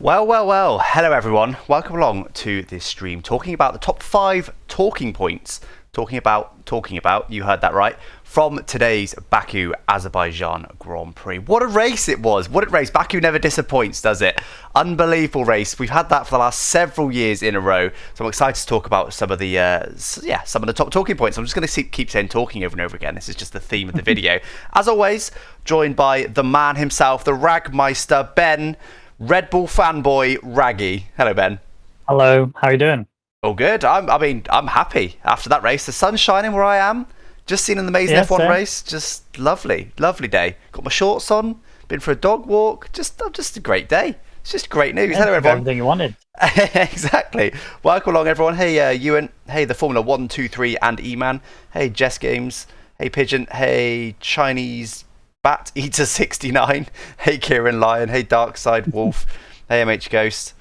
Well. Hello, everyone. Welcome along to this stream talking about the top 5 talking points. Talking about, you heard that right, from today's Baku, Azerbaijan Grand Prix. What a race it was. What a race. Baku never disappoints, does it? Unbelievable race. We've had that for the last several years in a row. So I'm excited to talk about some of the top talking points. I'm just going to keep saying talking over and over again. This is just the theme of the video. As always, joined by the man himself, the Ragmeister, Ben, Red Bull fanboy, Rwaggy. Hello, Ben. Hello. How are you doing? All good. I'm happy after that race. The sun's shining where I am. Just seen an amazing F1 race. Just lovely day. Got my shorts on. Been for a dog walk. Just a great day. It's just great news. Hello, everyone. Everything you wanted. Exactly. Welcome along, everyone. Hey, Ewan. Hey, the Formula 1, 2, 3 and E-Man. Hey, Jess Games. Hey, Pigeon. Hey, Chinese Bat Eater 69. Hey, Kieran Lion. Hey, Darkside Wolf. Hey, MH Ghost.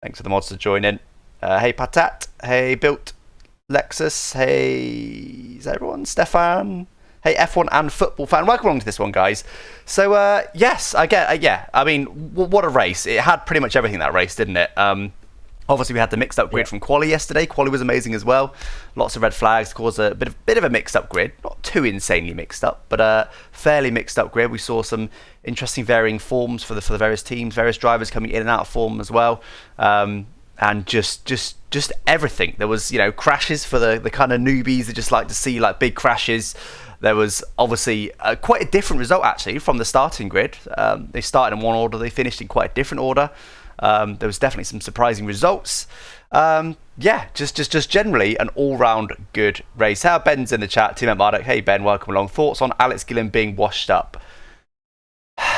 Thanks for the mods to join in. Hey, Patat. Hey, Built. Lexus. Hey, is everyone? Stefan. Hey, F1 and football fan. Welcome along to this one, guys. So, yes, I get, I mean, what a race. It had pretty much everything, that race, didn't it? Obviously, we had the mixed up grid from Quali yesterday. Quali was amazing as well. Lots of red flags, caused a bit of a mixed up grid. Not too insanely mixed up, but a fairly mixed up grid. We saw some interesting varying forms for the various teams, various drivers coming in and out of form as well. And just everything. There was, crashes for the kind of newbies that just like to see like big crashes. There was obviously quite a different result actually from the starting grid. They started in one order, they finished in quite a different order. There was definitely some surprising results. Just generally an all-round good race. How Ben's in the chat, Tim Marduk. Hey Ben, welcome along. Thoughts on Alex Gillen being washed up?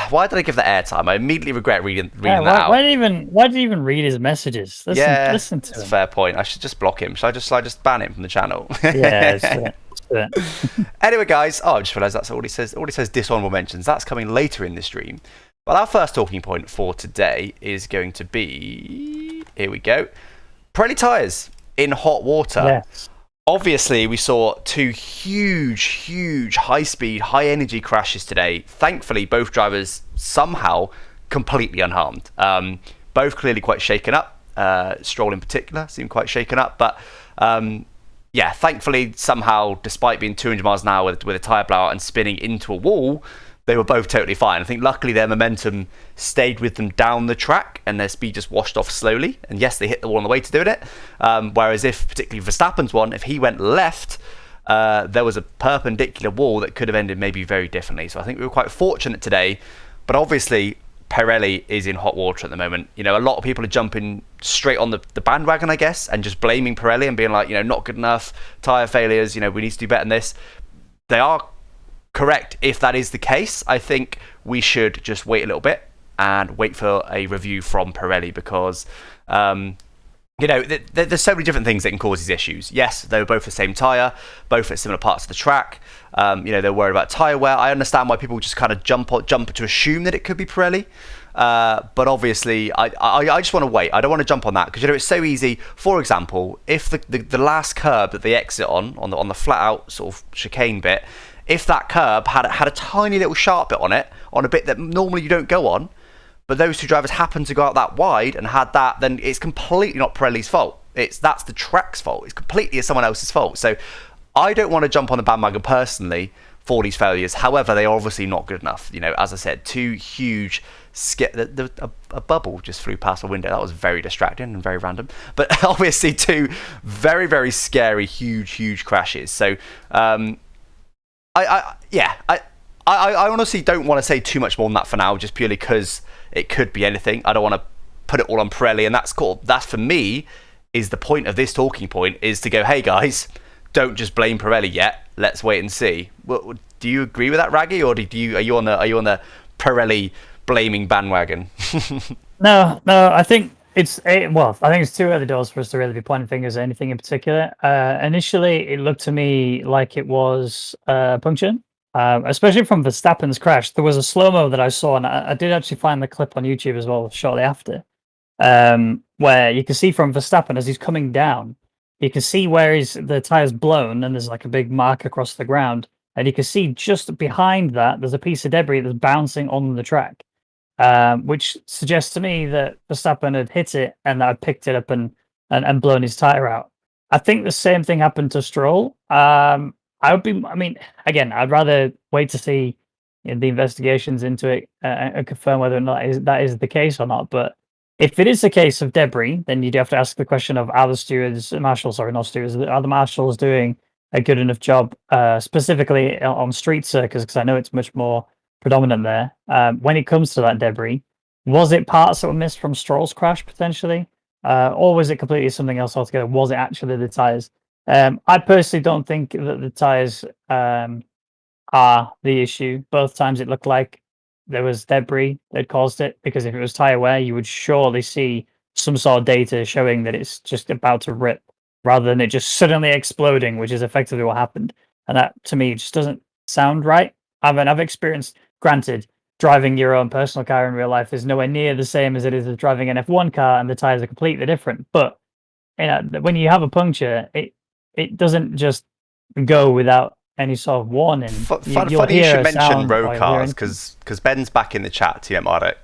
Why did I give that airtime? I immediately regret reading that out. Why did he even read his messages? Listen to him. That's a fair point. I should just block him. Should I just ban him from the channel? Yeah, Anyway, guys, I just realised that's all he says. All he says dishonourable mentions. That's coming later in the stream. But our first talking point for today is going to be, here we go, Pirelli tyres in hot water. Yes. Obviously, we saw 2 huge high-speed, high-energy crashes today. Thankfully, both drivers somehow completely unharmed. Both clearly quite shaken up. Stroll in particular seemed quite shaken up. But thankfully, somehow, despite being 200 miles an hour with a tyre blowout and spinning into a wall, they were both totally fine. I think luckily their momentum stayed with them down the track and their speed just washed off slowly. And yes, they hit the wall on the way to doing it. Whereas if, particularly Verstappen's one, if he went left, there was a perpendicular wall that could have ended maybe very differently. So I think we were quite fortunate today. But obviously, Pirelli is in hot water at the moment. A lot of people are jumping straight on the bandwagon, I guess, and just blaming Pirelli and being like, not good enough, tyre failures, we need to do better than this. They are correct if that is the case. I think we should just wait a little bit and wait for a review from Pirelli because, there's so many different things that can cause these issues. Yes, they were both the same tyre, both at similar parts of the track. They're worried about tyre wear. I understand why people just kind of jump to assume that it could be Pirelli. But obviously, I just want to wait. I don't want to jump on that because it's so easy. For example, if the last curb that they exit on the flat out sort of chicane bit, if that curb had a tiny little sharp bit on it, on a bit that normally you don't go on, but those 2 drivers happened to go out that wide and had that, then it's completely not Pirelli's fault. That's the track's fault. It's completely someone else's fault. So I don't want to jump on the bandwagon personally for these failures. However, they are obviously not good enough. As I said, 2 huge a bubble just flew past the window. That was very distracting and very random. But obviously 2 very, very scary, huge crashes. So I honestly don't want to say too much more than that for now, just purely because it could be anything. I don't want to put it all on Pirelli, and that's cool. That for me is the point of this talking point, is to go, hey guys, don't just blame Pirelli yet. Let's wait and see. Well, do you agree with that, Rwaggy, or are you on the Pirelli blaming bandwagon? No, I think I think it's too early doors for us to really be pointing fingers at anything in particular. Initially, it looked to me like it was puncture, especially from Verstappen's crash. There was a slow-mo that I saw, and I did actually find the clip on YouTube as well shortly after, where you can see from Verstappen as he's coming down, you can see where the tyre's blown, and there's like a big mark across the ground, and you can see just behind that, there's a piece of debris that's bouncing on the track. which suggests to me that Verstappen had hit it and that had picked it up and blown his tire out. I think the same thing happened to Stroll. I mean, again, I'd rather wait to see the investigations into it and confirm whether or not that is the case or not. But if it is a case of debris, then you do have to ask the question of are the marshals doing a good enough job, specifically on street circuits, because I know it's much more predominant there. When it comes to that debris, was it parts that were missed from Stroll's crash potentially? Or was it completely something else altogether? Was it actually the tires? I personally don't think that the tires are the issue. Both times it looked like there was debris that caused it, because if it was tire wear, you would surely see some sort of data showing that it's just about to rip, rather than it just suddenly exploding, which is effectively what happened. And that, to me, just doesn't sound right. I've experienced, granted, driving your own personal car in real life is nowhere near the same as it is as driving an F1 car, and the tires are completely different. But when you have a puncture, it doesn't just go without any sort of warning. Funny you should mention road cars, because Ben's back in the chat, TM Marek.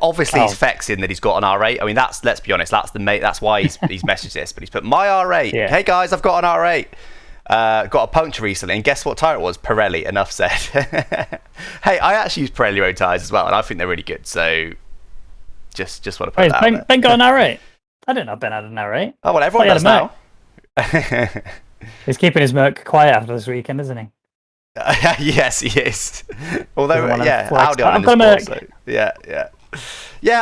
Obviously, he's vexing that he's got an R8. I mean, let's be honest, that's why he's messaged this. But he's put my R8. Yeah. Hey guys, I've got an R8. Got a puncture recently, and guess what tire it was? Pirelli. Enough said. Hey, I actually use Pirelli road tires as well, and I think they're really good. So, just want to put that out there. Ben got an R8. I didn't know Ben had an R8. Oh well, everyone does now. He's keeping his Merc quiet after this weekend, isn't he? Yes, he is. Although, yeah, Audi on the sport, so, yeah.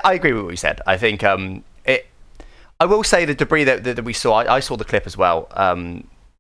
I agree with what you said. I think I will say the debris that we saw. I saw the clip as well,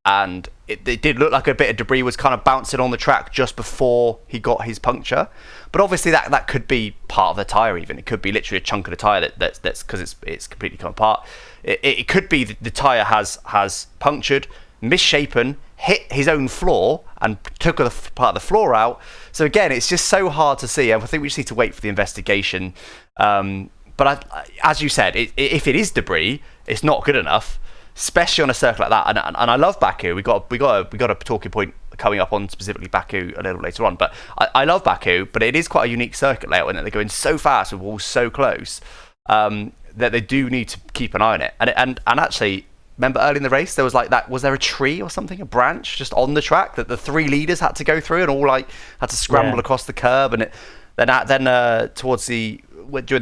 and it did look like a bit of debris was kind of bouncing on the track just before he got his puncture. But obviously that could be part of the tire. Even it could be literally a chunk of the tire that's because it's completely come apart. It could be the tire has punctured, misshapen, hit his own floor and took part of the floor out. So again, it's just so hard to see. I think we just need to wait for the investigation. But as you said, if it is debris, it's not good enough, especially on a circuit like that. And I love Baku. We got a talking point coming up on specifically Baku a little later on. But I love Baku, but it is quite a unique circuit layout, and they're going so fast with walls so close that they do need to keep an eye on it. And actually, remember early in the race, there was like that. Was there a tree or something, a branch just on the track that the three leaders had to go through and all like had to scramble across the curb? And then towards during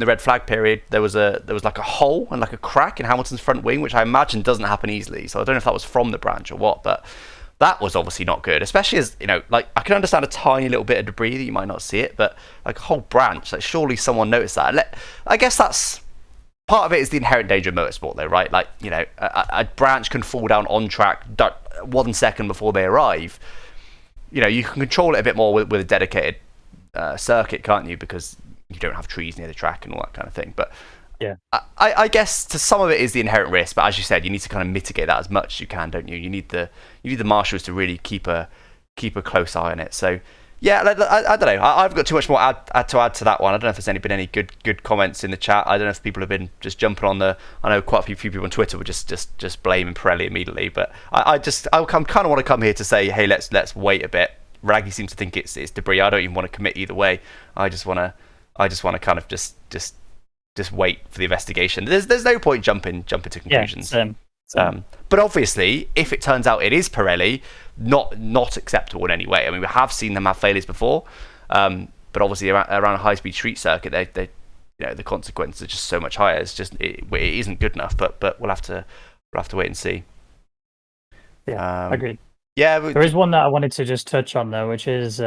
the red flag period, there was like a hole and like a crack in Hamilton's front wing, which I imagine doesn't happen easily. So I don't know if that was from the branch or what, but that was obviously not good. Especially as like I can understand a tiny little bit of debris that you might not see it, but like a whole branch, like surely someone noticed that. I guess that's part of it is the inherent danger of motorsport, though, right? Like a branch can fall down on track 1 second before they arrive. You can control it a bit more with a dedicated circuit, can't you? Because you don't have trees near the track and all that kind of thing. But yeah, I guess to some of it is the inherent risk. But as you said, you need to kind of mitigate that as much as you can, don't you? You need the marshals to really keep a close eye on it. So yeah, I don't know. I've got too much more to add to that one. I don't know if there's been any good comments in the chat. I don't know if people have been just jumping on I know quite a few people on Twitter were just blaming Pirelli immediately. But I kind of want to come here to say, hey, let's wait a bit. Raggy seems to think it's debris. I don't even want to commit either way. I just want to kind of just wait for the investigation. There's no point jumping to conclusions. Yeah, but obviously, if it turns out it is Pirelli, not acceptable in any way. I mean, we have seen them have failures before, but obviously around a high-speed street circuit, they the consequences are just so much higher. It's just it isn't good enough. But we'll have to wait and see. Yeah, agreed. Yeah, there is one that I wanted to just touch on though, which is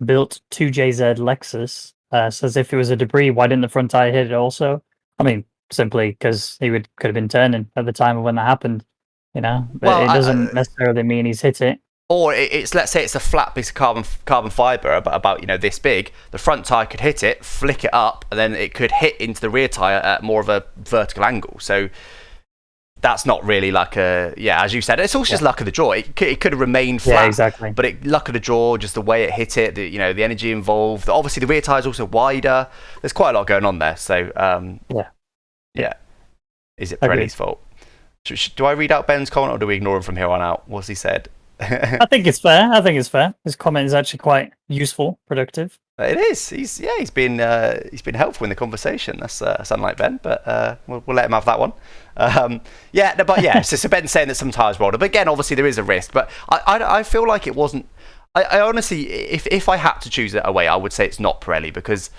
built 2JZ Lexus. Says if it was a debris, why didn't the front tire hit it also? I mean, simply because he could have been turning at the time of when that happened, But it doesn't necessarily mean he's hit it. Or it's let's say it's a flat piece of carbon fiber about this big. The front tire could hit it, flick it up, and then it could hit into the rear tire at more of a vertical angle. So that's not really like as you said, it's also just luck of the draw. It could have remained flat, exactly. But luck of the draw, just the way it hit it, the energy involved. Obviously, the rear tire is also wider. There's quite a lot going on there. So yeah. Is it Pirelli's fault? Do I read out Ben's comment or do we ignore him from here on out? What's he said? I think it's fair. I think it's fair. His comment is actually quite useful, productive. It is. He's been helpful in the conversation. That's unlike Ben, but we'll let him have that one. So Ben's saying that some tyres rolled, but again, obviously there is a risk. But I feel like it wasn't. I honestly, if I had to choose it away, I would say it's not Pirelli because,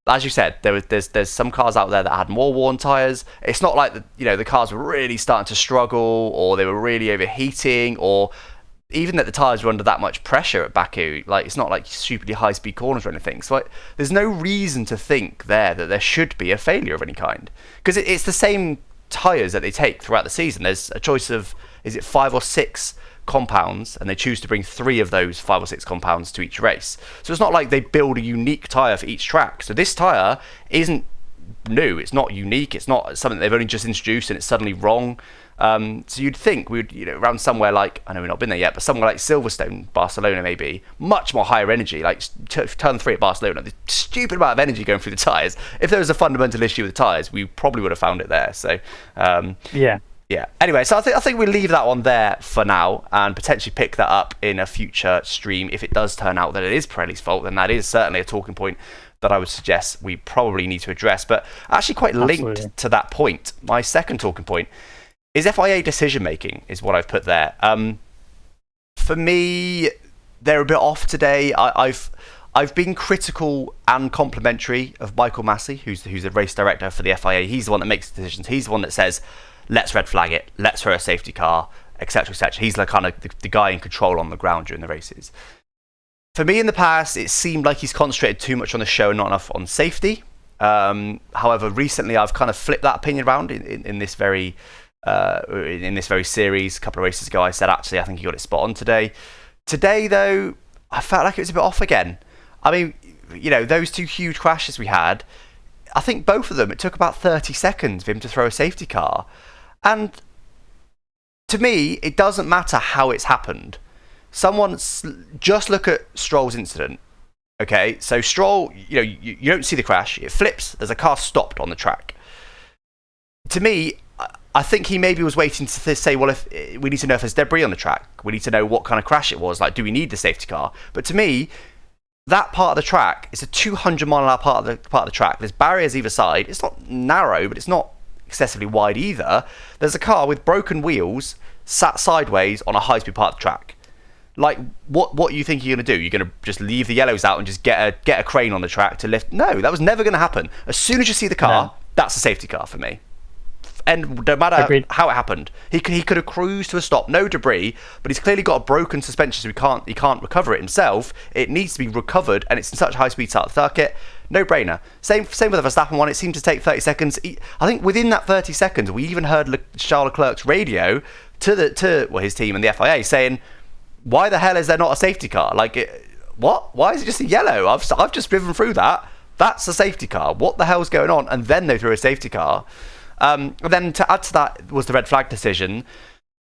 as you said, there's some cars out there that had more worn tyres. It's not like the cars were really starting to struggle or they were really overheating or even that the tyres were under that much pressure at Baku. Like, it's not like stupidly high speed corners or anything. So there's no reason to think that there should be a failure of any kind because it's the same tyres that they take throughout the season. There's a choice of, is it 5 or 6 compounds, and they choose to bring 3 of those 5 or 6 compounds to each race. So it's not like they build a unique tyre for each track. So this tyre isn't new, it's not unique, it's not something they've only just introduced and it's suddenly wrong. So you'd think we would, around somewhere like, I know we've not been there yet, but somewhere like Silverstone, Barcelona maybe, much more higher energy, like turn 3 at Barcelona, the stupid amount of energy going through the tyres. If there was a fundamental issue with the tyres, we probably would have found it there. So yeah. Anyway, so I think we'll leave that one there for now and potentially pick that up in a future stream. If it does turn out that it is Pirelli's fault, then that is certainly a talking point that I would suggest we probably need to address. But actually quite linked to that point, my second talking point is FIA decision making is what I've put there. For me, they're a bit off today. I've been critical and complimentary of Michael Massey, who's the race director for the FIA. He's the one that makes the decisions. He's the one that says, let's red flag it, let's throw a safety car, etc., etc. He's like kind of the guy in control on the ground during the races. For me in the past, it seemed like he's concentrated too much on the show and not enough on safety. However, recently I've kind of flipped that opinion around in this very series. A couple of races ago, I said, actually, I think he got it spot on today. Today, though, I felt like it was a bit off again. I mean, those 2 huge crashes we had, I think both of them, it took about 30 seconds for him to throw a safety car. And to me, it doesn't matter how it's happened. Just look at Stroll's incident. Okay, so Stroll, you don't see the crash. It flips. There's a car stopped on the track. To me, I think he maybe was waiting to say, well, if we need to know if there's debris on the track, we need to know what kind of crash it was. Like, do we need the safety car? But to me, that part of the track is a 200-mile-an-hour part of the track. There's barriers either side. It's not narrow, but it's not excessively wide either. There's a car with broken wheels sat sideways on a high-speed part of the track. Like, what you think you're going to do? You're going to just leave the yellows out and just get a crane on the track to lift? No, that was never going to happen. As soon as you see the car, that's a safety car for me. And no matter how it happened, he could have cruised to a stop, no debris, but he's clearly got a broken suspension, so he can't recover it himself. It needs to be recovered, and it's in such high speed circuit. No brainer. Same with the Verstappen one. It seemed to take 30 seconds. I think within that 30 seconds, we even heard Charles Leclerc's radio to his team and the FIA saying, "Why the hell is there not a safety car? Like, what? Why is it just a yellow? I've just driven through that. That's a safety car. What the hell's going on?" And then they threw a safety car. And then to add to that was the red flag decision.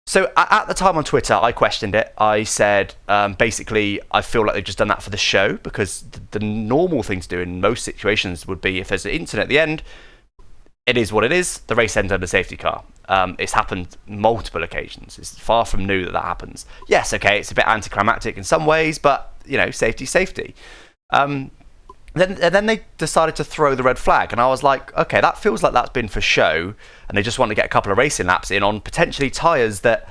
So at the time on Twitter, I questioned it. I said, basically, I feel like they've just done that for the show because the normal thing to do in most situations would be if there's an incident at the end, it is what it is. The race ends under safety car. It's happened multiple occasions. It's far from new that happens. Yes, okay, it's a bit anticlimactic in some ways, but, safety. Then they decided to throw the red flag, and I was like, okay, that feels like that's been for show, and they just want to get a couple of racing laps in on potentially tyres that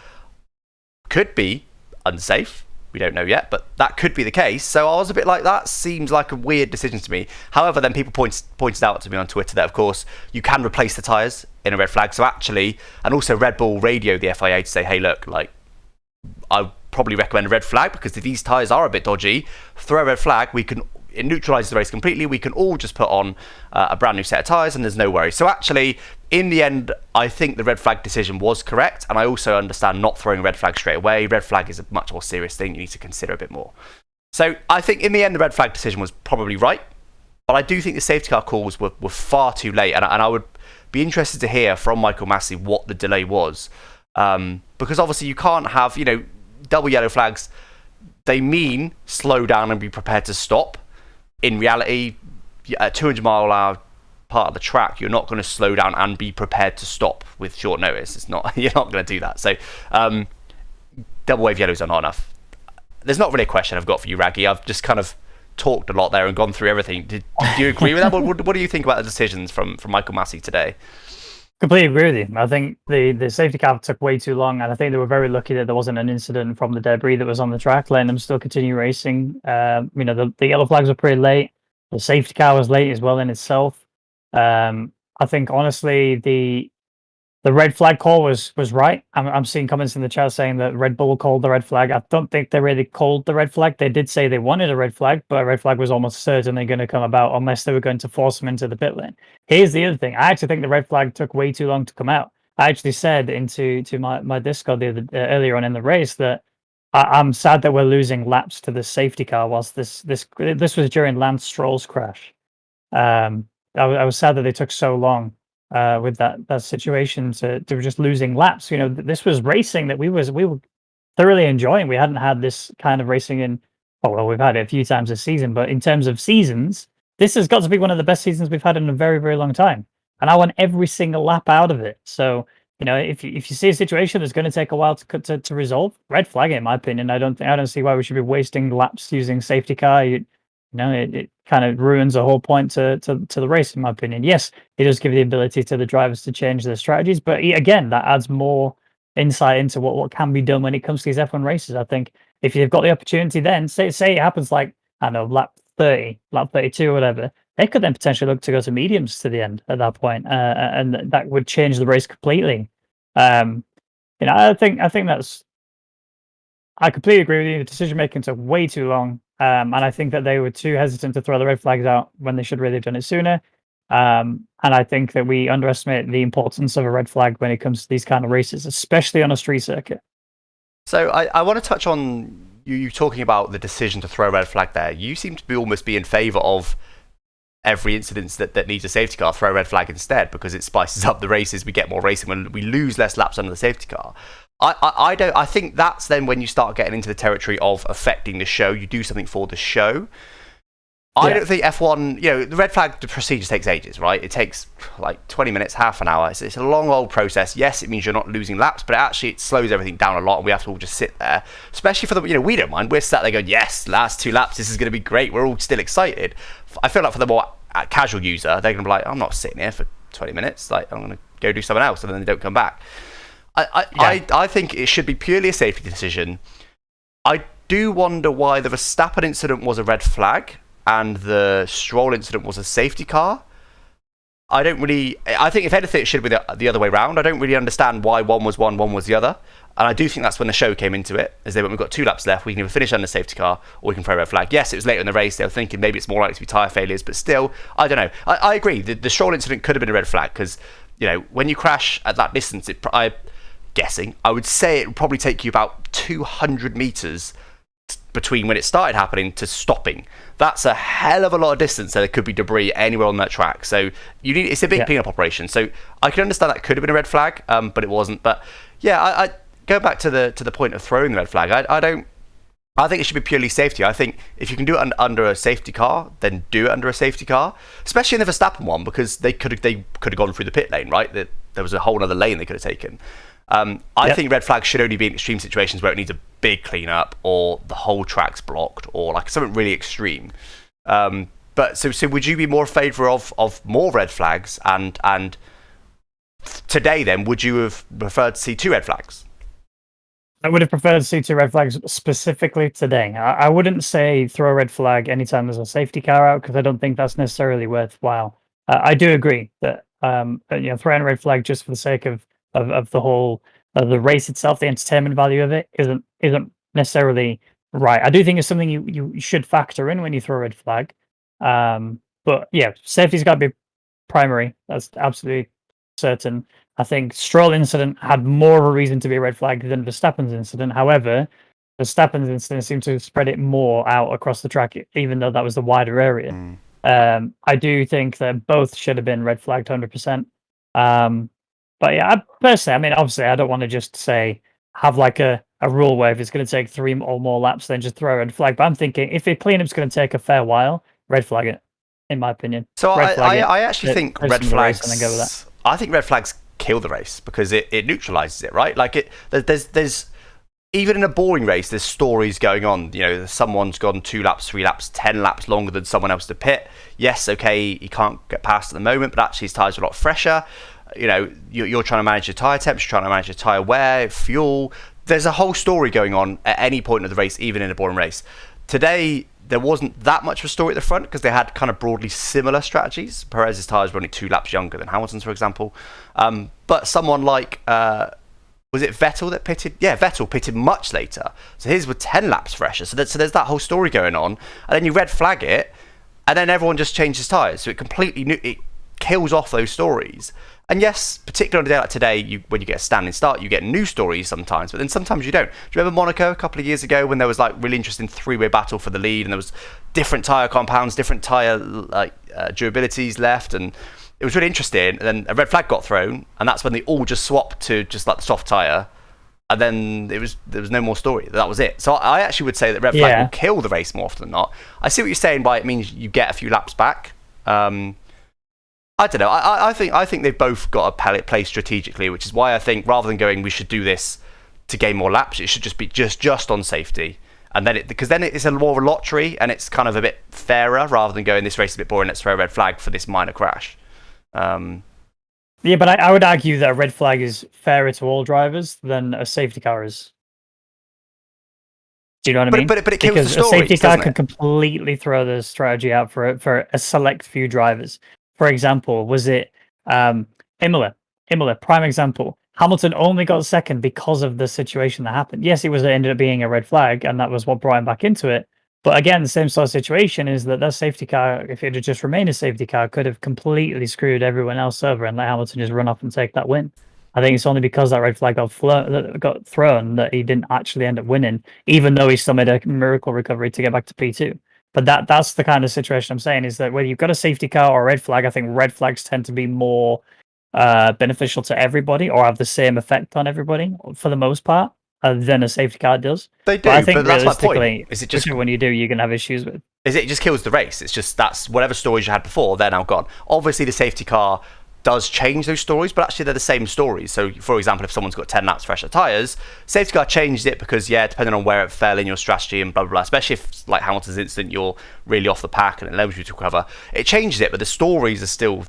could be unsafe. We don't know yet, but that could be the case. So I was a bit like, that seems like a weird decision to me. However, then people pointed out to me on Twitter that, of course, you can replace the tyres in a red flag. So actually, and also Red Bull radioed the FIA to say, hey, look, like, I probably recommend a red flag because if these tyres are a bit dodgy, throw a red flag, it neutralises the race completely. We can all just put on a brand new set of tyres and there's no worries. So actually, in the end, I think the red flag decision was correct. And I also understand not throwing a red flag straight away. Red flag is a much more serious thing. You need to consider a bit more. So I think in the end, the red flag decision was probably right. But I do think the safety car calls were far too late. And I would be interested to hear from Michael Massey what the delay was. Because obviously you can't have, double yellow flags. They mean slow down and be prepared to stop. In reality, at 200-mile-an-hour part of the track, you're not going to slow down and be prepared to stop with short notice. You're not going to do that. So double wave yellows are not enough. There's not really a question I've got for you, Rwaggy. I've just kind of talked a lot there and gone through everything. Do you agree with that? What do you think about the decisions from Michael Massey today? Completely agree with you. I think the safety car took way too long, and I think they were very lucky that there wasn't an incident from the debris that was on the track, letting them still continue racing. The yellow flags were pretty late. The safety car was late as well in itself. I think honestly the red flag call was right. I'm seeing comments in the chat saying that Red Bull called the red flag. I don't think they really called the red flag. They did say they wanted a red flag, but a red flag was almost certainly going to come about unless they were going to force them into the pit lane. Here's the other thing. I actually think the red flag took way too long to come out. I actually said to my Discord earlier on in the race that I'm sad that we're losing laps to the safety car whilst this was during Lance Stroll's crash. I was sad that they took so long with that situation to just losing laps. This was racing that we were thoroughly enjoying. We hadn't had this kind of racing in we've had it a few times this season, but in terms of seasons, this has got to be one of the best seasons we've had in a very, very long time. And I want every single lap out of it. So if you see a situation that's going to take a while to resolve, red flag it, in my opinion. I don't see why we should be wasting laps using safety car. It kind of ruins the whole point to the race, in my opinion. Yes, it does give the ability to the drivers to change their strategies, but again, that adds more insight into what can be done when it comes to these F1 races. I think if you've got the opportunity, then say it happens like lap 30, lap 32, or whatever, they could then potentially look to go to mediums to the end at that point, and that would change the race completely. I think that's. I completely agree with you. The decision making took way too long. And I think that they were too hesitant to throw the red flags out when they should really have done it sooner. And I think that we underestimate the importance of a red flag when it comes to these kind of races, especially on a street circuit. So I want to touch on you talking about the decision to throw a red flag there. You seem to be in favour of every incident that needs a safety car, throw a red flag instead, because it spices up the races. We get more racing when we lose less laps under the safety car. I don't. I think that's then when you start getting into the territory of affecting the show. You do something for the show. I don't think F1. The red flag procedure takes ages, right? It takes like 20 minutes, half an hour. It's a long old process. Yes, it means you're not losing laps, but actually it slows everything down a lot, and we have to all just sit there. Especially for the we don't mind. We're sat there going, yes, last 2 laps, this is going to be great. We're all still excited. I feel like for the more casual user, they're going to be like, I'm not sitting here for 20 minutes. Like I'm going to go do something else, and then they don't come back. I think it should be purely a safety decision. I do wonder why the Verstappen incident was a red flag and the Stroll incident was a safety car. I think if anything, it should be the other way around. I don't really understand why one was the other. And I do think that's when the show came into it, as they went, we've got 2 laps left, we can either finish under safety car or we can throw a red flag. Yes, it was later in the race, they were thinking maybe it's more likely to be tyre failures, but still, I don't know. I agree, the Stroll incident could have been a red flag, because, when you crash at that distance, I would say it would probably take you about 200 meters between when it started happening to stopping. That's a hell of a lot of distance. There could be debris anywhere on that track. So it's a big cleanup operation. So I can understand that could have been a red flag, but it wasn't. But yeah, I go back to the point of throwing the red flag. I think it should be purely safety. I think if you can do it under a safety car, then do it under a safety car, especially in the Verstappen one, because they could have gone through the pit lane, right? There was a whole other lane they could have taken. I think red flags should only be in extreme situations where it needs a big cleanup or the whole track's blocked or like something really extreme. But so would you be more in favour of more red flags and today then would you have preferred to see 2 red flags? I would have preferred to see 2 red flags specifically today. I wouldn't say throw a red flag anytime there's a safety car out, because I don't think that's necessarily worthwhile. I do agree that throwing a red flag just for the sake of the whole the race itself, the entertainment value of it isn't necessarily right. I do think it's something you should factor in when you throw a red flag. But yeah, safety's got to be primary. That's absolutely certain. I think Stroll incident had more of a reason to be a red flag than Verstappen's incident. However, Verstappen's incident seemed to spread it more out across the track, even though that was the wider area. I do think that both should have been red flagged 100%. But yeah, personally, obviously, I don't want to just say have like a rule where if it's going to take 3 or more laps, then just throw a red flag. But I'm thinking if a cleanup's going to take a fair while, red flag it, in my opinion. So I actually think red flags. And then go with that. I think red flags kill the race because it neutralizes it, right? Like there's even in a boring race, there's stories going on. You know, someone's gone 2 laps, 3 laps, 10 laps longer than someone else to pit. Yes, okay, he can't get past at the moment, but actually his tyres are a lot fresher. You know, you're trying to manage your tyre temps, you're trying to manage your tyre wear, fuel. There's a whole story going on at any point of the race, even in a boring race. Today, there wasn't that much of a story at the front because they had kind of broadly similar strategies. Perez's tyres were only 2 laps younger than Hamilton's, for example. But someone like... was it Vettel that pitted? Yeah, Vettel pitted much later. So his were 10 laps fresher. So there's that whole story going on. And then you red flag it, and then everyone just changes tyres. So it completely it kills off those stories. And yes, particularly on a day like today, when you get a standing start, you get new stories sometimes, but then sometimes you don't. Do you remember Monaco a couple of years ago when there was like really interesting 3-way battle for the lead, and there was different tyre compounds, different tyre durabilities left, and it was really interesting. And then a red flag got thrown, and that's when they all just swapped to just like the soft tyre, and then there was no more story. That was it. So I actually would say that red flag will kill the race more often than not. I see what you're saying by it means you get a few laps back. I don't know. I think they've both got to play strategically, which is why I think rather than going we should do this to gain more laps, it should just be just on safety, and then because then it's a more of a lottery and it's kind of a bit fairer rather than going this race is a bit boring. Let's throw a red flag for this minor crash. Yeah, but I would argue that a red flag is fairer to all drivers than a safety car is. Do you know what I mean? But it kills because the stories, a safety car doesn't can it? completely throw the strategy out for a select few drivers. For example, was it Imola? Imola, prime example. Hamilton only got second because of the situation that happened. Yes, it ended up being a red flag, and that was what brought him back into it. But again, the same sort of situation is that safety car, if it had just remained a safety car, could have completely screwed everyone else over and let Hamilton just run off and take that win. I think it's only because that red flag got thrown that he didn't actually end up winning, even though he still made a miracle recovery to get back to P2. But that's the kind of situation I'm saying, is that whether you've got a safety car or a red flag, I think red flags tend to be more beneficial to everybody or have the same effect on everybody for the most part than a safety car does. They do, but I think that's my point. Is it just when you do, you're going to have issues with? Is it just kills the race? It's just that's whatever stories you had before, they're now gone. Obviously, the safety car does change those stories, but actually they're the same stories. So, for example, if someone's got 10 laps fresher tyres, safety car changes it because, depending on where it fell in your strategy and blah, blah, blah, especially if, like Hamilton's incident, you're really off the pack and it allows you to recover, it changes it, but the stories are still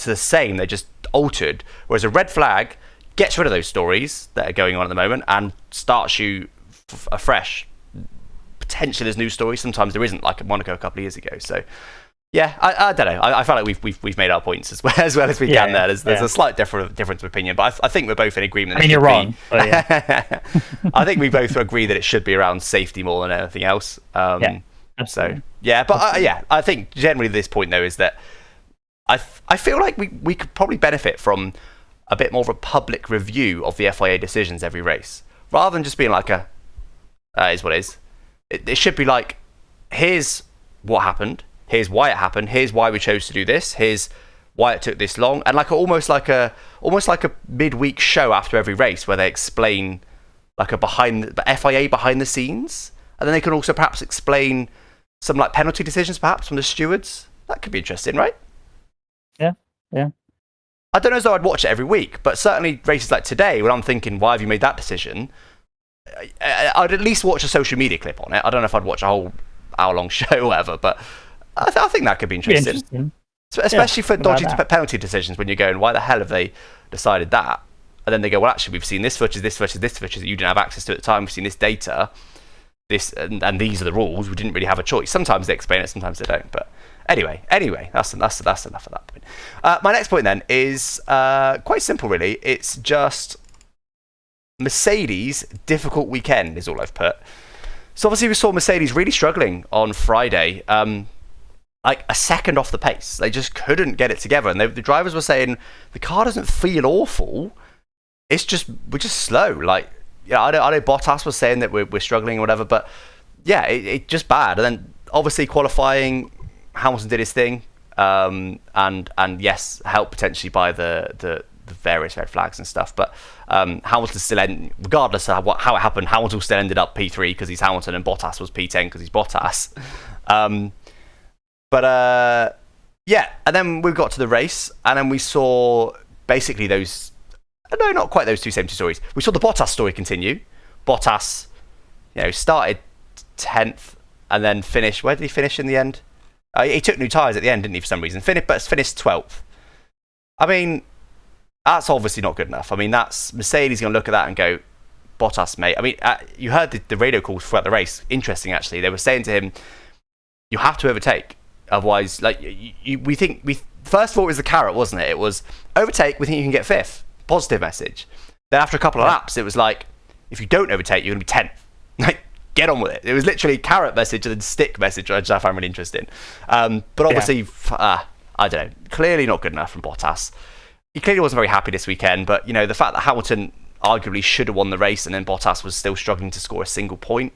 the same. They're just altered. Whereas a red flag gets rid of those stories that are going on at the moment and starts you afresh. Potentially there's new stories. Sometimes there isn't, like at Monaco a couple of years ago. So, yeah, I don't know. I feel like we've made our points as well as we can there. There's a slight difference of opinion, but I think we're both in agreement. I mean, you're wrong. But yeah. I think we both agree that it should be around safety more than anything else. Absolutely. So, I think generally this point, though, is that I feel like we could probably benefit from a bit more of a public review of the FIA decisions every race, rather than just being like is what it is. It should be like, here's what happened, here's why it happened, here's why we chose to do this, here's why it took this long, and almost like a midweek show after every race where they explain like FIA behind the scenes, and then they can also perhaps explain some like penalty decisions perhaps from the stewards. That could be interesting, right? Yeah. I don't know as though I'd watch it every week, but certainly races like today, when I'm thinking, why have you made that decision? I'd at least watch a social media clip on it. I don't know if I'd watch a whole hour-long show or whatever, but I think that could be interesting. Especially for dodgy penalty decisions when you're going, why the hell have they decided that? And then they go, well, actually, we've seen this footage that you didn't have access to at the time. We've seen this data, and these are the rules. We didn't really have a choice. Sometimes they explain it, sometimes they don't. But anyway, that's enough of that point. My next point then is quite simple, really. It's just Mercedes difficult weekend is all I've put. So obviously we saw Mercedes really struggling on Friday, like a second off the pace. They just couldn't get it together, and the drivers were saying the car doesn't feel awful. We're just slow. Like, I know Bottas was saying that we're struggling or whatever, but yeah, it just bad. And then obviously qualifying, Hamilton did his thing, and yes, helped potentially by the various red flags and stuff, but Hamilton still regardless of how it happened, Hamilton still ended up P3 because he's Hamilton, and Bottas was P10 because he's Bottas. And then we got to the race, and then we saw basically not quite those two same two stories. We saw the Bottas story continue, Bottas, started 10th and then finished. Where did he finish in the end? He took new tyres at the end, didn't he, for some reason? Finished 12th. I mean, that's obviously not good enough. I mean, that's Mercedes going to look at that and go, Bottas, mate. I mean, you heard the radio calls throughout the race. Interesting, actually. They were saying to him, you have to overtake. Otherwise, first of all, it was the carrot, wasn't it? It was overtake, we think you can get 5th. Positive message. Then after a couple of laps, it was like, if you don't overtake, you're going to be 10th. Like, get on with it. It was literally carrot message and then stick message, which I found really interesting. But obviously, I don't know, clearly not good enough from Bottas. He clearly wasn't very happy this weekend, but, the fact that Hamilton arguably should have won the race and then Bottas was still struggling to score a single point,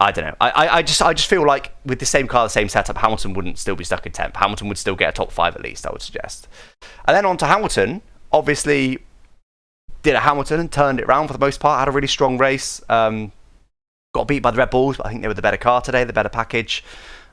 I don't know. I just feel like with the same car, the same setup, Hamilton wouldn't still be stuck in 10th. Hamilton would still get a top 5 at least, I would suggest. And then on to Hamilton, obviously did a Hamilton and turned it around for the most part, had a really strong race. Got beat by the Red Bulls, but I think they were the better car today, the better package.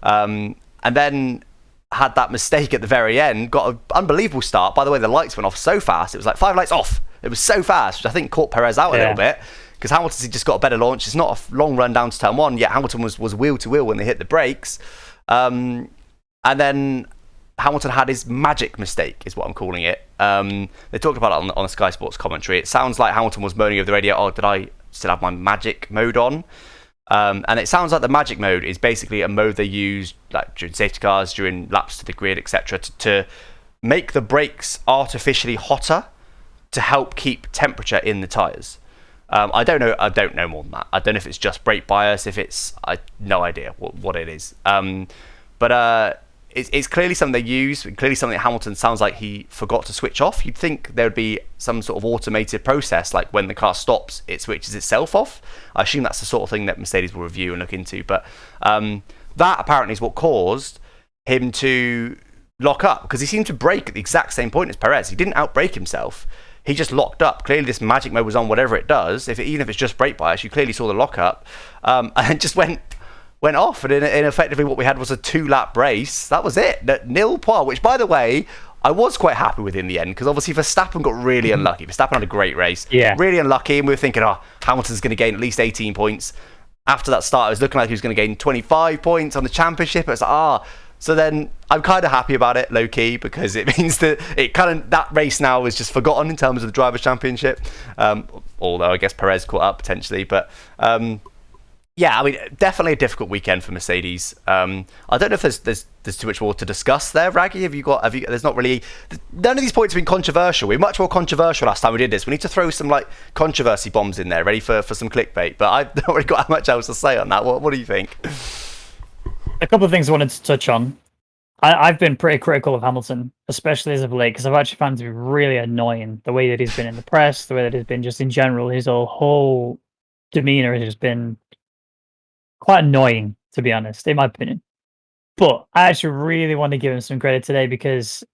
And then had that mistake at the very end, got an unbelievable start. By the way, the lights went off so fast. It was like 5 lights off. It was so fast, which I think caught Perez out a little bit. Because Hamilton's just got a better launch. It's not a long run down to turn 1, yet Hamilton was wheel to wheel when they hit the brakes. And then Hamilton had his magic mistake, is what I'm calling it. They talked about it on the Sky Sports commentary. It sounds like Hamilton was moaning over the radio, oh, did I still have my magic mode on? And it sounds like the magic mode is basically a mode they use like during safety cars, during laps to the grid, etc., to make the brakes artificially hotter to help keep temperature in the tyres. I don't know more than that. I don't know if it's just brake bias, no idea what it is. But it's clearly something they use, clearly something that Hamilton sounds like he forgot to switch off. You'd think there would be some sort of automated process, like when the car stops, it switches itself off. I assume that's the sort of thing that Mercedes will review and look into. But that apparently is what caused him to lock up, because he seemed to brake at the exact same point as Perez. He didn't outbrake himself. He just locked up. Clearly, this magic mode was on, whatever it does. Even if it's just brake bias, you clearly saw the lock up, and it just went off. And in effectively, what we had was a 2-lap race. That was it. Nil points. Which, by the way, I was quite happy with in the end, because obviously Verstappen got really unlucky. Verstappen had a great race. Yeah. Really unlucky, and we were thinking, Hamilton's going to gain at least 18 points. After that start, it was looking like he was going to gain 25 points on the championship. It was like, So then I'm kind of happy about it, low key, because it means that that race now is just forgotten in terms of the Drivers' Championship. Although I guess Perez caught up potentially, but yeah, I mean, definitely a difficult weekend for Mercedes. I don't know if there's too much more to discuss there. Raggy, have you? There's not really. None of these points have been controversial. We were much more controversial last time we did this. We need to throw some controversy bombs in there, ready for some clickbait. But I've not really got much else to say on that. What do you think? A couple of things I wanted to touch on. I've been pretty critical of Hamilton, especially as of late, because I've actually found it to be really annoying the way that he's been in the press, the way that he's been just in general. His whole demeanor has just been quite annoying, to be honest, in my opinion. But I actually really want to give him some credit today, because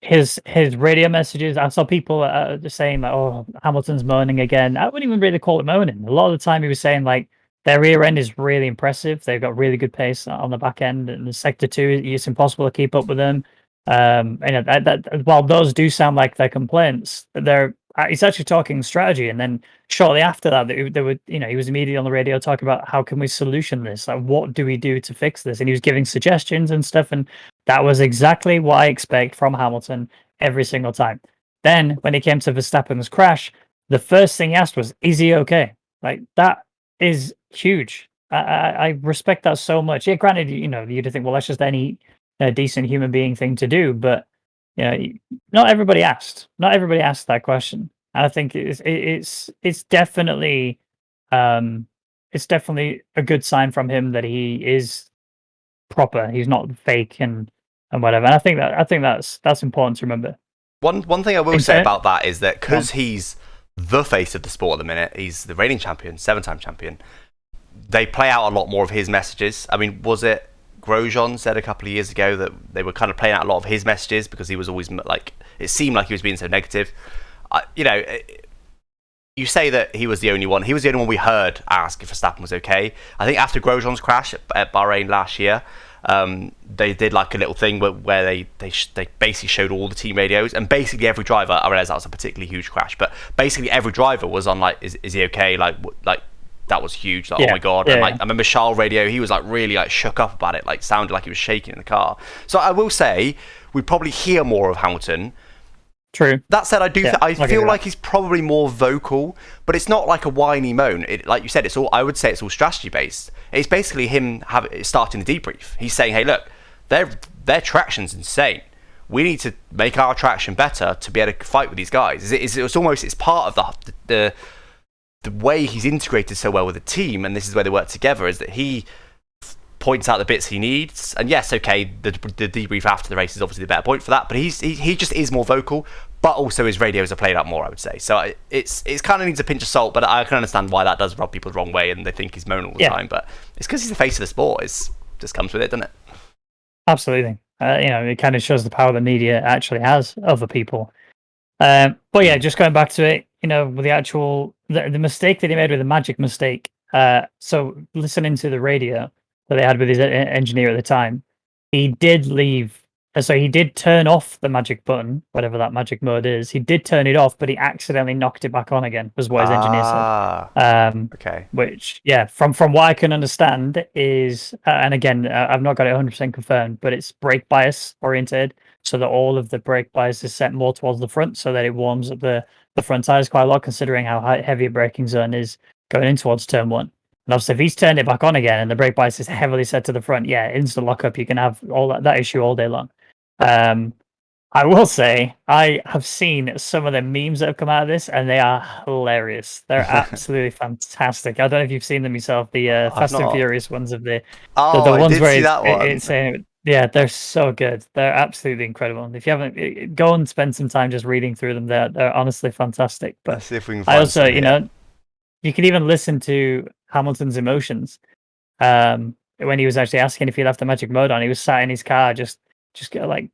his radio messages. I saw people just saying like, "Oh, Hamilton's moaning again." I wouldn't even really call it moaning. A lot of the time, he was saying like, their rear end is really impressive. They've got really good pace on the back end, and the sector 2, it's impossible to keep up with them. While those do sound like their complaints, he's actually talking strategy. And then shortly after that, he was immediately on the radio talking about how can we solution this? Like, what do we do to fix this? And he was giving suggestions and stuff. And that was exactly what I expect from Hamilton every single time. Then when it came to Verstappen's crash, the first thing he asked was, "Is he okay?" Like, that is huge. I respect that so much. Yeah, granted, you'd think, well, that's just any decent human being thing to do, but not everybody asked. Not everybody asked that question, and I think it's definitely a good sign from him that he is proper. He's not fake and whatever. And I think that's important to remember. One thing I will say about that is that because he's the face of the sport at the minute, he's the reigning champion, 7-time champion. They play out a lot more of his messages. I mean, was it Grosjean said a couple of years ago that they were kind of playing out a lot of his messages because he was always it seemed like he was being so negative. You say that he was the only one. He was the only one we heard ask if Verstappen was okay. I think after Grosjean's crash at Bahrain last year, they did like a little thing where they basically showed all the team radios, and basically every driver, I realize that was a particularly huge crash, but basically every driver was on like, is he okay, like that was huge, like, oh my god. And like I remember Charles radio, he was like really like shook up about it, like sounded like he was shaking in the car. So I will say we probably hear more of Hamilton. True. That said, I feel like he's probably more vocal, but it's not like a whiny moan. Like you said, I would say it's all strategy based. It's basically him starting the debrief. He's saying, hey, look, their traction's insane. We need to make our traction better to be able to fight with these guys. It's part of the way he's integrated so well with the team, and this is where they work together, is that he points out the bits he needs. And yes, okay, the debrief after the race is obviously the better point for that, but he just is more vocal, but also his radios are played out more, I would say. So it's kind of needs a pinch of salt, but I can understand why that does rub people the wrong way and they think he's moaning all the time. But it's because he's the face of the sport. It just comes with it, doesn't it? Absolutely. It kind of shows the power the media actually has over people. But yeah, just going back to it, with the mistake that he made with the magic mistake. So listening to the radio that they had with his engineer at the time, he did leave. So he did turn off the magic button, whatever that magic mode is. He did turn it off, but he accidentally knocked it back on again, was what his engineer said. Okay. Which, from what I can understand is, and again, I've not got it 100% confirmed, but it's brake bias oriented, so that all of the brake bias is set more towards the front, so that it warms up the front tires quite a lot, considering how heavy a braking zone is going in towards turn one. And obviously, if he's turned it back on again and the brake bias is heavily set to the front, instant lockup, you can have all that issue all day long. I will say, I have seen some of the memes that have come out of this, and they are hilarious. They're absolutely fantastic. I don't know if you've seen them yourself, the Fast and Furious ones of the ones where it's saying, they're so good. They're absolutely incredible. If you haven't, go and spend some time just reading through them. They're honestly fantastic. But let's see if we can find you can even listen to Hamilton's emotions. When he was actually asking if he left the magic mode on, he was sat in his car, just like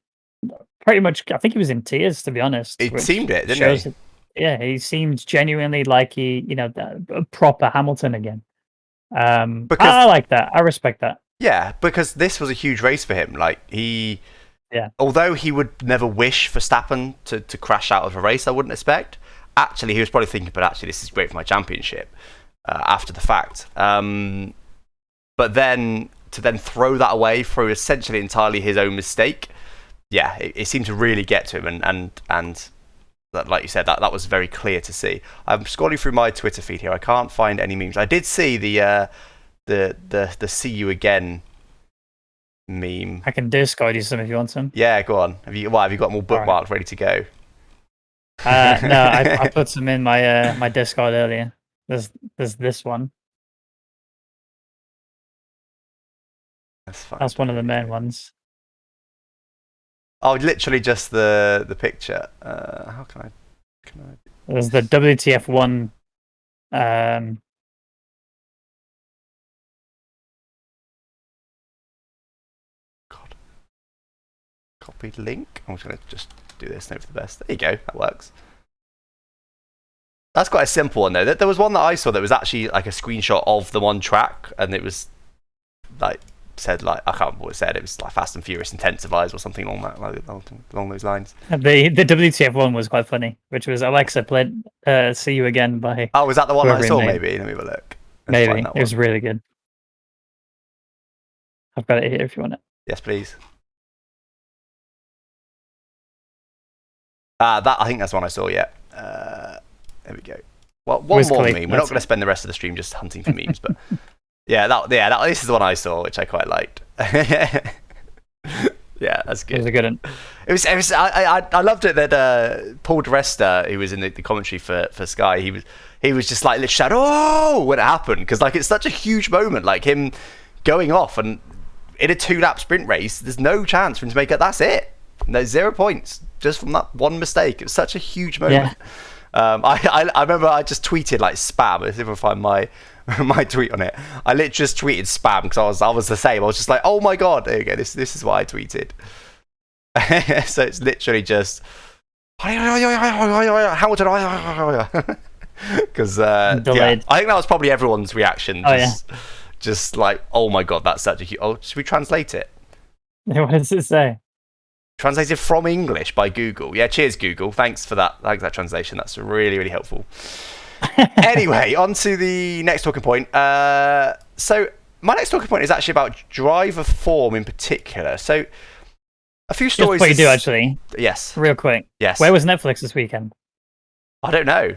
pretty much. I think he was in tears, to be honest. It seemed it, didn't he? Yeah, he seemed genuinely like a proper Hamilton again. Because I like that. I respect that. Yeah, because this was a huge race for him. Like although he would never wish Verstappen to crash out of a race, I wouldn't expect. Actually, he was probably thinking, but actually, this is great for my championship after the fact. But then to throw that away for essentially entirely his own mistake, it seemed to really get to him, and that, like you said, that was very clear to see. I'm scrolling through my Twitter feed here. I can't find any memes. I did see the "See You Again" meme. I can Discord you some if you want some. Yeah, go on. Have you got them all bookmarked, ready to go? No, I put some in my my Discord earlier. There's this one. That's fine. That's one of the main ones. Oh, literally just the picture. How can I? There's the WTF one. God. Copied link. I'm just gonna do this and hope for the best. There you go. That works. That's quite a simple one though. There was one that I saw that was actually like a screenshot of the one track, and it was like said like, I can't remember what it said. It was like Fast and Furious intensifies or something along those lines. The WTF one was quite funny, which was Alexa played "See You Again" by. Oh, was that the one I saw? Maybe let me have a look. Maybe it was really good. I've got it here if you want it. Yes, please. That I think that's the one I saw. Yeah. There we go. Well, one more meme. We're not going to spend the rest of the stream just hunting for memes, but this is the one I saw, which I quite liked. Yeah, that's good. It was a good one. It was. I loved it that Paul di Resta, who was in the commentary for Sky, he was just like literally said, "Oh!" when it happened, because like it's such a huge moment, like him going off and in a 2-lap sprint race, there's no chance for him to make it. That's it. There's 0 points just from that one mistake. It was such a huge moment. Yeah. I remember I just tweeted like spam. If I find my tweet on it, I literally just tweeted spam because I was the same. I was just like, oh my god, there you go. This is what I tweeted. So it's literally just Hamilton, because I think that was probably everyone's reaction. Just like, oh my god, that's such a huge. Oh, should we translate it? What does it say? Translated from English by Google. Yeah, cheers, Google. Thanks for that. Thanks for that translation. That's really, really helpful. Anyway, on to the next talking point. So my next talking point is actually about driver form in particular. So a few stories. Just what you do, actually. Yes. Real quick. Yes. Where was Netflix this weekend? I don't know.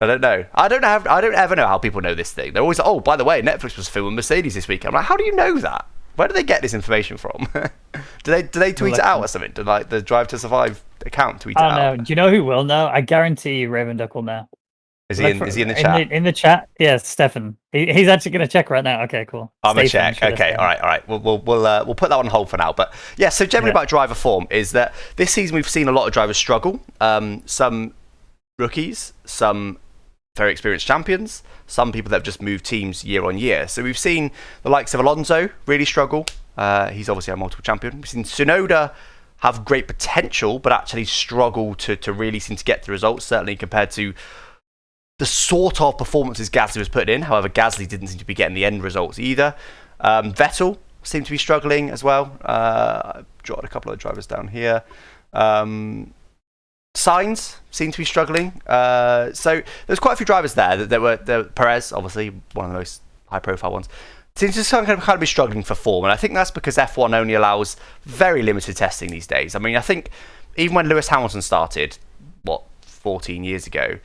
I don't ever know how people know this thing. They're always like, oh, by the way, Netflix was filming Mercedes this weekend. I'm like, how do you know that? Where do they get this information from? do they tweet it out or something? Do like the Drive to Survive account tweet it out? Oh no. Do you know who will know? I guarantee you Raven Duck will know. Is he in the chat? In the chat? Yes, Stefan. He's actually going to check right now. Okay, cool. I'm going to check. Okay, all right. We'll put that on hold for now. But yeah, so generally about driver form is that this season we've seen a lot of drivers struggle. Some rookies, some very experienced champions, some people that have just moved teams year on year. So we've seen the likes of Alonso really struggle. He's obviously a multiple champion. We've seen Tsunoda have great potential, but actually struggle to really seem to get the results, certainly compared to the sort of performances Gasly was putting in. However, Gasly didn't seem to be getting the end results either. Vettel seemed to be struggling as well. I've jotted a couple of drivers down here. Sainz seemed to be struggling. So there's quite a few drivers there. There were Perez, obviously one of the most high-profile ones, seems to kind of be struggling for form, and I think that's because F1 only allows very limited testing these days. I mean, I think even when Lewis Hamilton started, 14 years ago,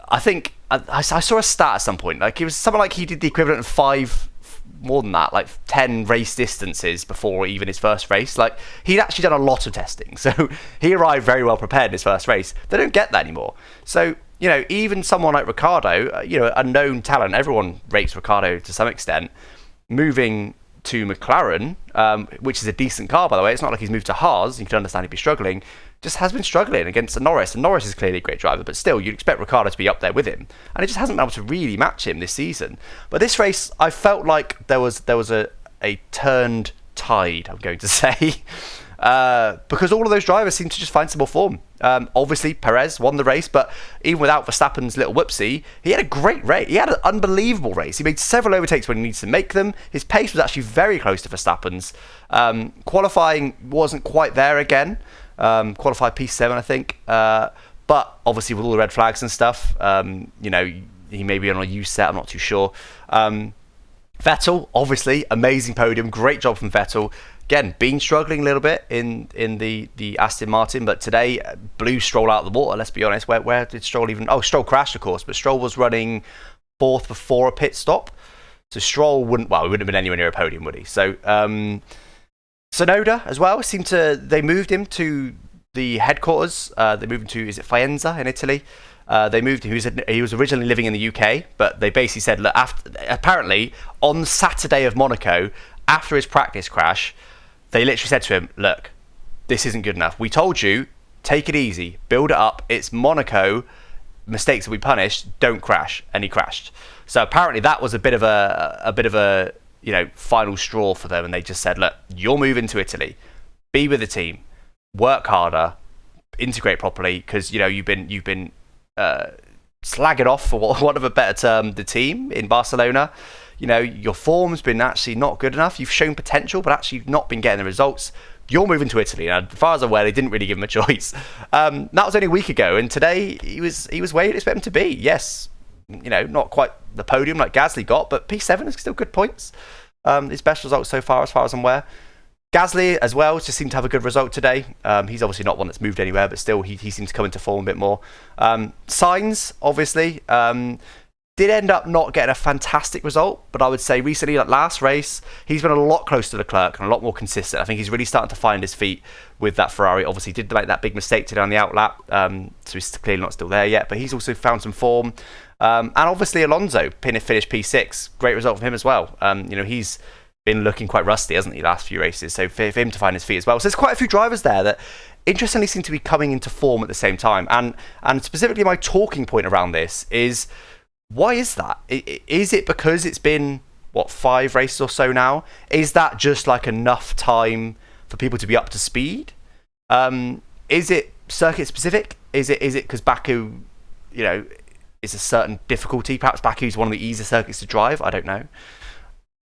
I think I saw a stat at some point. Like it was something like he did the equivalent of more than that, like 10 race distances before even his first race. Like he'd actually done a lot of testing, so he arrived very well prepared in his first race. They don't get that anymore. So even someone like Ricciardo, a known talent, everyone rates Ricciardo to some extent, moving to McLaren, which is a decent car by the way. It's not like he's moved to Haas. You can understand he'd be struggling. Just has been struggling against Norris, and Norris is clearly a great driver, but still you'd expect Ricciardo to be up there with him, and he just hasn't been able to really match him this season. But this race, I felt like there was a turned tide, I'm going to say, because all of those drivers seem to just find some more form. Obviously Perez won the race, but even without Verstappen's little whoopsie, he had a great race. He had an unbelievable race. He made several overtakes when he needs to make them. His pace was actually very close to Verstappen's. Qualifying wasn't quite there again. Qualified P7, I think. But obviously with all the red flags and stuff, he may be on a U set, I'm not too sure. Vettel, obviously, amazing podium, great job from Vettel. Again, been struggling a little bit in the Aston Martin, but today blew Stroll out of the water, let's be honest. Where did Stroll even... Oh, Stroll crashed, of course, but Stroll was running fourth before a pit stop. So Stroll he wouldn't have been anywhere near a podium, would he? So, Tsunoda as well they moved him to the headquarters. They moved him to, is it Faenza in Italy? They moved him. He was originally living in the UK, but they basically said, look, apparently on Saturday of Monaco, after his practice crash, they literally said to him, look, this isn't good enough. We told you, take it easy, build it up. It's Monaco, mistakes will be punished, don't crash. And he crashed. So apparently that was a bit of a final straw for them, and they just said, look, you're moving to Italy, be with the team, work harder, integrate properly, because you've been slagging off, for want of a better term, the team in Barcelona. Your form's been actually not good enough. You've shown potential, but actually not been getting the results. You're moving to Italy. And as far as I'm aware, they didn't really give him a choice. That was only a week ago, and today he was where you'd expect him to be. Yes, not quite the podium like Gasly got, but P7 is still good points. His best result so far as I'm aware. Gasly as well just seemed to have a good result today. He's obviously not one that's moved anywhere, but still he seems to come into form a bit more. Sainz, obviously, did end up not getting a fantastic result, but I would say recently, like last race, he's been a lot closer to Leclerc and a lot more consistent. I think he's really starting to find his feet with that Ferrari. Obviously, did make that big mistake today on the outlap, so he's clearly not still there yet, but he's also found some form. And obviously Alonso finished P6, great result from him as well. He's been looking quite rusty, hasn't he, last few races, so for him to find his feet as well. So there's quite a few drivers there that interestingly seem to be coming into form at the same time. And specifically my talking point around this is, why is that? Is it because it's been, 5 races or so now? Is that just like enough time for people to be up to speed? Is it circuit specific? Is it because Baku, is a certain difficulty? Perhaps Baku's one of the easier circuits to drive. I don't know.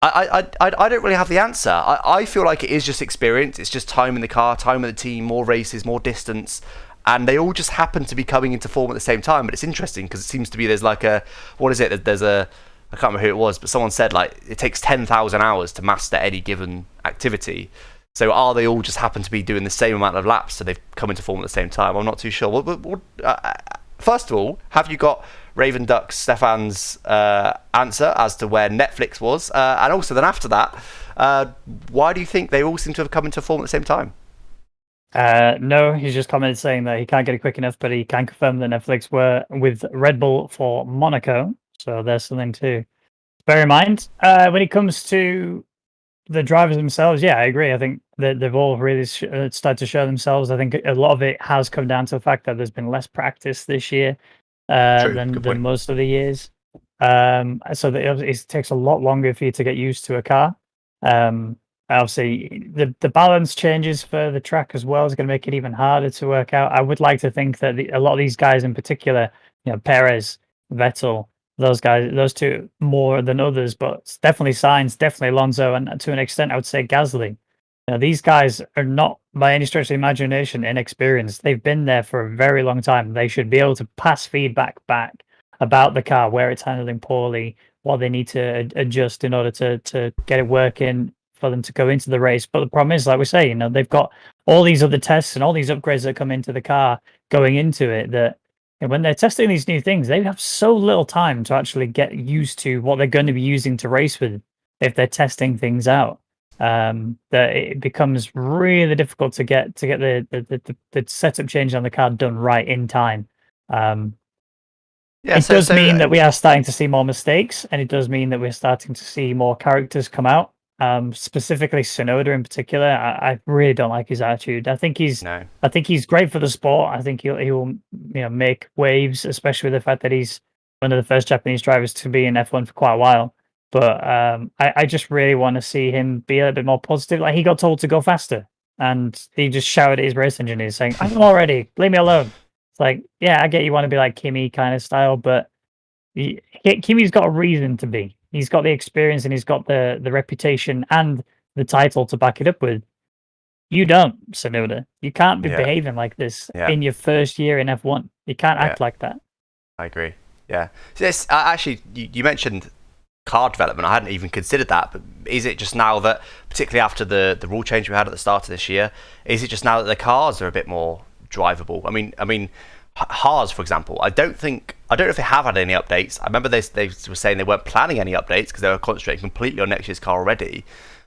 I don't really have the answer. I feel like it is just experience. It's just time in the car, time with the team, more races, more distance, and they all just happen to be coming into form at the same time. But it's interesting because it seems to be there's like a, what is it? There's a, I can't remember who it was, but someone said like it takes 10,000 hours to master any given activity. So are they all just happen to be doing the same amount of laps, so they've come into form at the same time? I'm not too sure. First of all, have you got Raven Duck Stefan's answer as to where Netflix was? And also then after that, why do you think they all seem to have come into form at the same time? No, he's just commented saying that he can't get it quick enough, but he can confirm that Netflix were with Red Bull for Monaco. So there's something to bear in mind. When it comes to the drivers themselves, yeah, I agree. I think that they've all really started to show themselves. I think a lot of it has come down to the fact that there's been less practice this year than most of the years. So that it takes a lot longer for you to get used to a car. Obviously, the balance changes for the track as well is going to make it even harder to work out. I would like to think that a lot of these guys in particular, Perez, Vettel, those guys, those two more than others, but definitely Sainz, definitely Alonso, and to an extent, I would say Gasly. These guys are not, by any stretch of the imagination, inexperienced. They've been there for a very long time. They should be able to pass feedback back about the car, where it's handling poorly, what they need to adjust in order to get it working for them to go into the race. But the problem is, like we say, they've got all these other tests and all these upgrades that come into the car going into it that when they're testing these new things, they have so little time to actually get used to what they're going to be using to race with if they're testing things out. That it becomes really difficult to get the setup change on the car done right in time. It does mean that we are starting to see more mistakes, and it does mean that we're starting to see more characters come out. Specifically Tsunoda in particular, I really don't like his attitude. I think he's great for the sport. I think he will make waves, especially with the fact that he's one of the first Japanese drivers to be in F1 for quite a while. But I just really want to see him be a little bit more positive. Like, he got told to go faster, and he just shouted at his race engineers saying, "I'm already, leave me alone." It's like, yeah, I get you want to be like Kimi kind of style, but Kimi's got a reason to be. He's got the experience and he's got the reputation and the title to back it up with. You don't, Tsunoda. You can't be behaving like this in your first year in F1. You can't act like that. I agree. Yeah. So this, actually, you mentioned car development. I hadn't even considered that, but is it just now that, particularly after the rule change we had at the start of this year, is it just now that the cars are a bit more drivable? I mean, Haas, for example, I don't know if they have had any updates. I remember they were saying they weren't planning any updates because they were concentrating completely on next year's car already.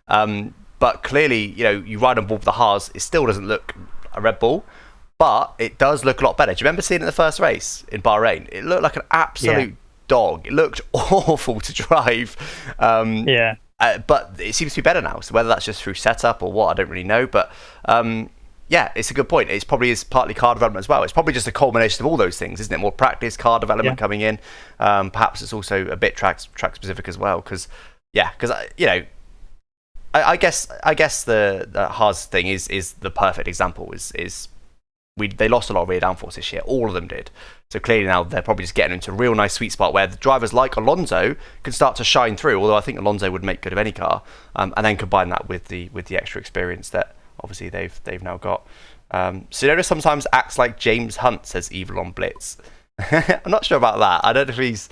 But clearly, you ride on board with the Haas, it still doesn't look a Red Bull, but it does look a lot better. Do you remember seeing it in the first race in Bahrain? It looked like an absolute dog. It looked awful to drive. But it seems to be better now. So whether that's just through setup or what, I don't really know. But yeah, it's a good point. It's probably is partly car development as well. It's probably just a culmination of all those things, isn't it? More practice, car development coming in. Perhaps it's also a bit track specific as well. Because I guess the Haas thing is the perfect example. They lost a lot of rear downforce this year. All of them did. So clearly now they're probably just getting into a real nice sweet spot where the drivers like Alonso can start to shine through. Although I think Alonso would make good of any car, and then combine that with the extra experience that obviously they've now got. Tsunoda sometimes acts like James Hunt, says Evil on Blitz. I'm not sure about that. I don't know if he's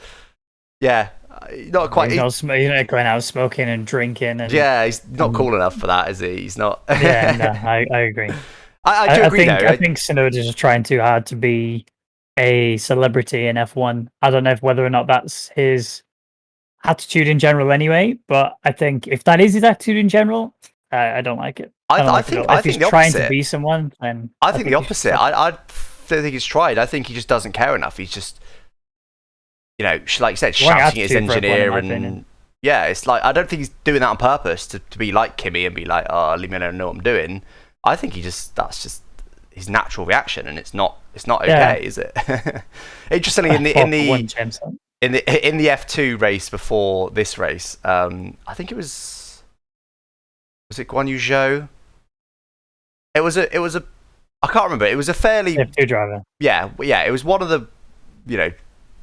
not quite. He's not going out smoking and drinking. And, he's not cool enough for that, is he? He's not. No, I agree. I do agree. I think Tsunoda's just trying too hard to be a celebrity in F1. I don't know whether or not that's his attitude in general anyway, but I think if that is his attitude in general, I don't like it. I think he's the trying opposite. To be someone, then I think the opposite. I don't think he's tried. I think he just doesn't care enough. He's just, like you said, shouting at his engineer, and it's like I don't think he's doing that on purpose to be like Kimi and be like, "Oh, leave me alone, I know what I'm doing." I think that's just his natural reaction, and it's not okay, is it? Interestingly, in the F2 race before this race, I think it was it Guan Yu Zhou? It was a I can't remember. It was a fairly F2 driver. Yeah. It was one of the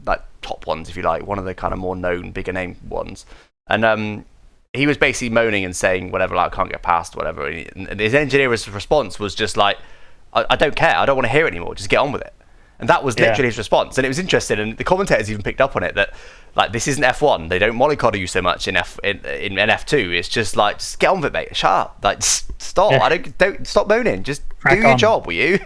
like top ones, if you like, one of the kind of more known, bigger name ones, and he was basically moaning and saying whatever, like, I can't get past whatever. And his engineer's response was just like, I don't care. I don't want to hear it anymore. Just get on with it. And that was literally his response. And it was interesting. And the commentators even picked up on it that, like, this isn't F1. They don't mollycoddle you so much in F2. It's just like, just get on with it, mate. Shut up. Like, just stop. Yeah. Don't stop moaning. Just Crack do your on. job, will you?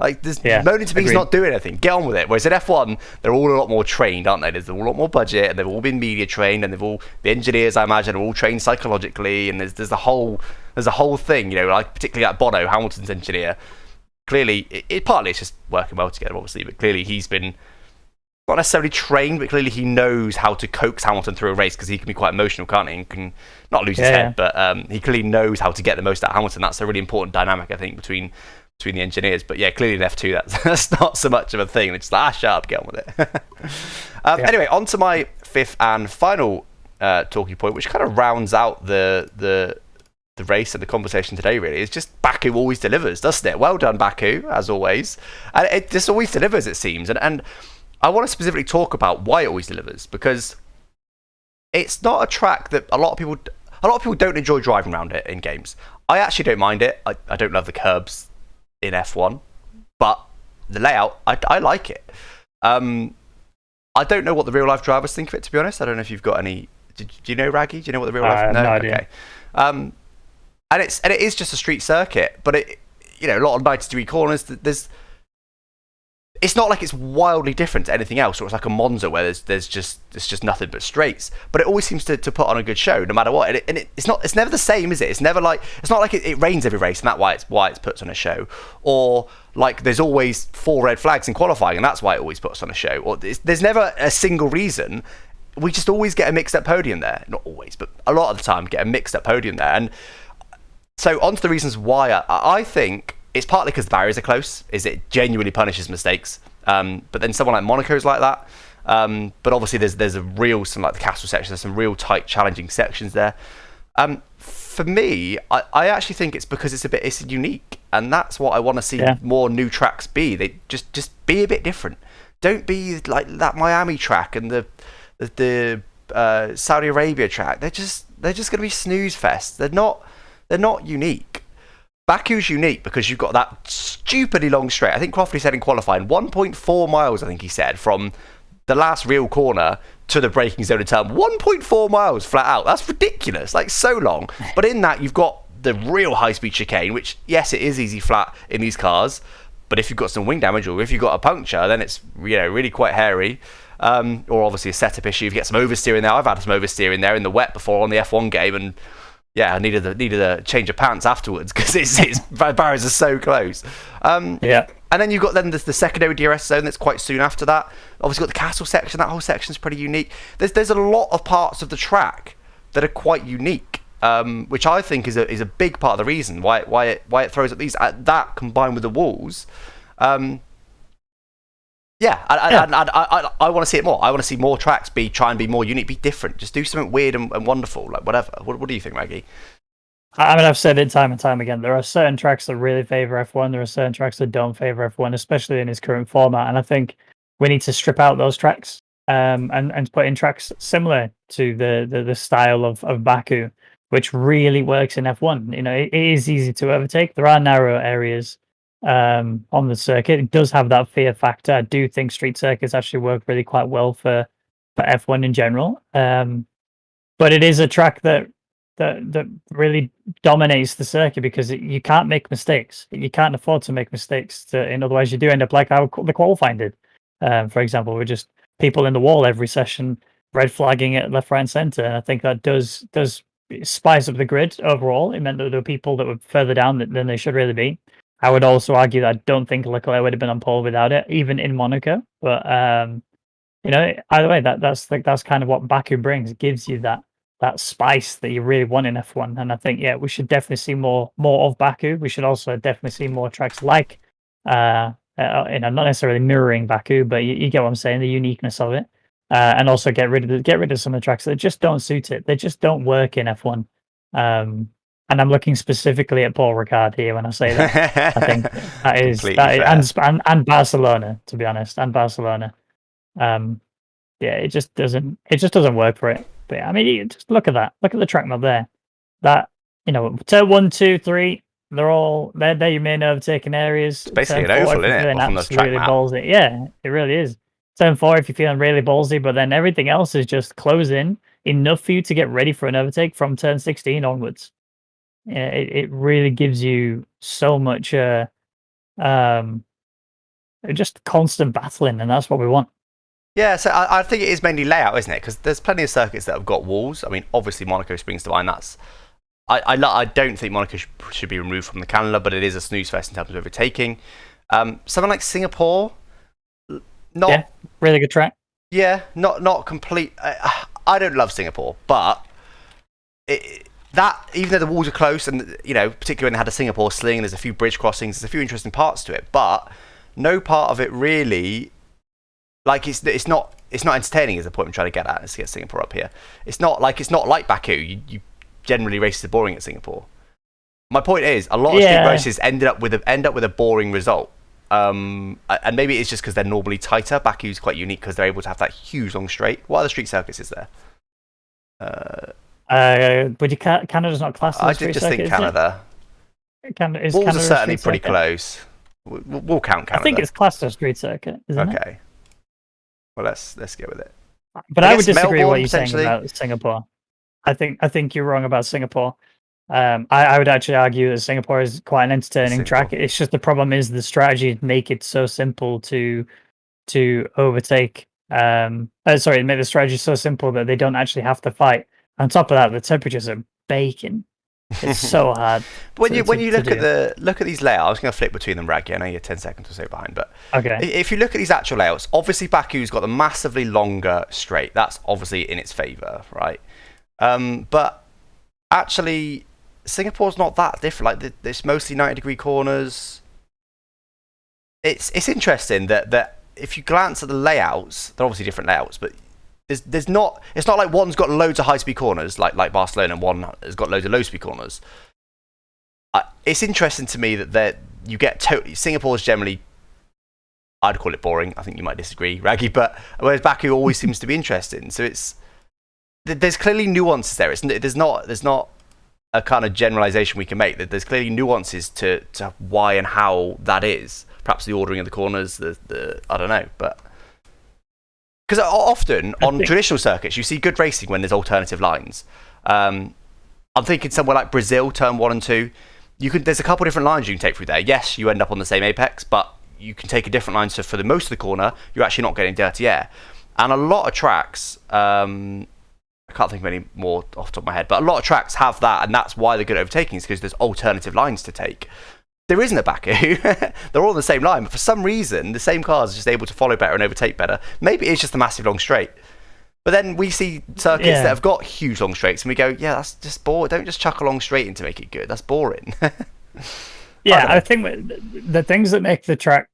Like, moaning to me is not doing anything. Get on with it. Whereas in F1, they're all a lot more trained, aren't they? There's a lot more budget, and they've all been media trained, and the engineers, I imagine, are all trained psychologically, and there's a whole thing, you know, like particularly like Bono, Hamilton's engineer. Clearly, it partly it's just working well together, obviously, but clearly he's been not necessarily trained, but clearly he knows how to coax Hamilton through a race, because he can be quite emotional, can't he? He can not lose his head, but he clearly knows how to get the most out of Hamilton. That's a really important dynamic, I think, between the engineers. But yeah, clearly in F2, that's not so much of a thing. It's like, shut up, get on with it. Anyway, on to my fifth and final talking point, which kind of rounds out the race and the conversation today, really, is just Baku always delivers, doesn't it? Well done, Baku, as always. And it just always delivers, it seems. And I want to specifically talk about why it always delivers, because it's not a track that a lot of people don't enjoy driving around it in games. I actually don't mind it. I don't love the curbs in F1, but the layout, I like it. I don't know what the real life drivers think of it, to be honest. I don't know if you've got any. Do you know, Raggy? Do you know what the real life? No idea. Okay. And it is just a street circuit, but it, you know, a lot of 90-degree corners. It's not like it's wildly different to anything else, or it's like a Monza where it's just nothing but straights. But it always seems to put on a good show, no matter what. And it's never the same, is it? It's never like, it's not like it rains every race, and that's why it puts on a show. Or like there's always 4 red flags in qualifying, and that's why it always puts on a show. Or there's never a single reason. We just always get a mixed up podium there. Not always, but a lot of the time get a mixed up podium there. And so on to the reasons why I think it's partly because the barriers are close, is it genuinely punishes mistakes. But then someone like Monaco's like that. But obviously there's some like the castle section, there's some real tight, challenging sections there. For me, I actually think it's because it's unique, and that's what I want to see more new tracks be. They just be a bit different. Don't be like that Miami track and the Saudi Arabia track. They're just going to be snooze fest. They're not unique. Baku's unique because you've got that stupidly long straight. I think Croftley said in qualifying 1.4 miles, I think he said, from the last real corner to the braking zone in turn. 1.4 miles flat out. That's ridiculous. Like, so long. But in that, you've got the real high-speed chicane, which, yes, it is easy flat in these cars, but if you've got some wing damage or if you've got a puncture, then it's, you know, really quite hairy. Or obviously a setup issue. If you get some oversteering there, I've had some oversteering there in the wet before on the F1 game, and yeah, I needed a change of pants afterwards because its barriers are so close. And then you've got the secondary DRS zone that's quite soon after that. Obviously got the castle section. That whole section is pretty unique. There's a lot of parts of the track that are quite unique, which I think is a big part of the reason why it throws up these. That combined with the walls. I want to see it more. I want to see more tracks try and be more unique, be different. Just do something weird and wonderful, like whatever. What do you think, Maggie? I mean, I've said it time and time again. There are certain tracks that really favour F1. There are certain tracks that don't favour F1, especially in its current format. And I think we need to strip out those tracks and put in tracks similar to the style of Baku, which really works in F1. You know, it is easy to overtake. There are narrow areas on the circuit. It does have that fear factor. I do think street circuits actually work really quite well for F1 in general. But it is a track that really dominates the circuit because you can't make mistakes. You can't afford to make mistakes. And otherwise you do end up like how the qualifying did. For example, we're just people in the wall every session, red flagging it left, right, and center. And I think that does spice up the grid overall. It meant that there were people that were further down than they should really be. I would also argue that I don't think Leclerc would have been on pole without it, even in Monaco. But you know, either way, that's kind of what Baku brings. It gives you that spice that you really want in F1. And I think we should definitely see more of Baku. We should also definitely see more tracks like not necessarily mirroring Baku, but you get what I'm saying, the uniqueness of it. And also get rid of some of the tracks that just don't suit it. They just don't work in F1. And I'm looking specifically at Paul Ricard here when I say that. I think that is and Barcelona, to be honest, and Barcelona. It just doesn't work for it. But I mean, just look at that. Look at the track map there. That, turn 1, 2, 3, they're your main overtaking areas. It's basically Turn an 4, oval, if isn't you're it? feeling From the track absolutely map. ballsy. Yeah, it really is. Turn 4 if you're feeling really ballsy, but then everything else is just closing enough for you to get ready for an overtake from turn 16 onwards. Yeah, it really gives you so much just constant battling, and that's what we want. Yeah, so I think it is mainly layout, isn't it? Because there's plenty of circuits that have got walls. I mean, obviously Monaco springs to mind. I don't think Monaco should be removed from the calendar, but it is a snooze fest in terms of overtaking. Something like Singapore, Really good track. Yeah, not complete. I don't love Singapore, but that even though the walls are close, and particularly when they had a Singapore sling, there's a few bridge crossings, there's a few interesting parts to it, but no part of it really. Like it's not entertaining is the point I'm trying to get at. Let's get Singapore up here. It's not like Baku. You generally races are boring at Singapore. My point is a lot of street races end up with a boring result. And maybe it's just because they're normally tighter. Baku's quite unique because they're able to have that huge long straight. What other street circuits is there? But Canada's not classed as I a street did just circuit, think Canada. Is Walls Canada are certainly a street pretty circuit? close. We'll count Canada. I think it's classed as a street circuit, isn't it? Okay. Well, let's go with it. But I would guess disagree with what Melbourne, you're saying potentially. about Singapore. I think you're wrong about Singapore. I would actually argue that Singapore is quite an entertaining track. It's just the problem is the strategy make it so simple to overtake. Make the strategy so simple that they don't actually have to fight. On top of that, the temperatures are baking. It's so hard. When you look at these layouts, I was going to flip between them, Raggy. I know you're 10 seconds or so behind, but okay. If you look at these actual layouts, obviously Baku's got the massively longer straight. That's obviously in its favour, right? But actually, Singapore's not that different. Like it's mostly 90-degree corners. It's interesting that if you glance at the layouts, they're obviously different layouts, but there's not. It's not like one's got loads of high-speed corners like Barcelona, and one has got loads of low-speed corners. It's interesting to me that you get Singapore's generally, I'd call it boring. I think you might disagree, Raggy, but whereas Baku always seems to be interesting. So there's clearly nuances there. There's not a kind of generalization we can make. There's clearly nuances to why and how that is. Perhaps the ordering of the corners, the I don't know, but. Because often on traditional circuits, you see good racing when there's alternative lines. I'm thinking somewhere like Brazil, turn 1 and 2. There's a couple of different lines you can take through there. Yes, you end up on the same apex, but you can take a different line. So for the most of the corner, you're actually not getting dirty air. And a lot of tracks, I can't think of any more off the top of my head, but a lot of tracks have that, and that's why they're good at overtaking, is because there's alternative lines to take. There isn't a Baku. They're all on the same line, but for some reason, the same cars are just able to follow better and overtake better. Maybe it's just a massive long straight. But then we see circuits that have got huge long straights, and we go, yeah, that's just boring. Don't just chuck a long straight in to make it good. That's boring. I think the things that make the track,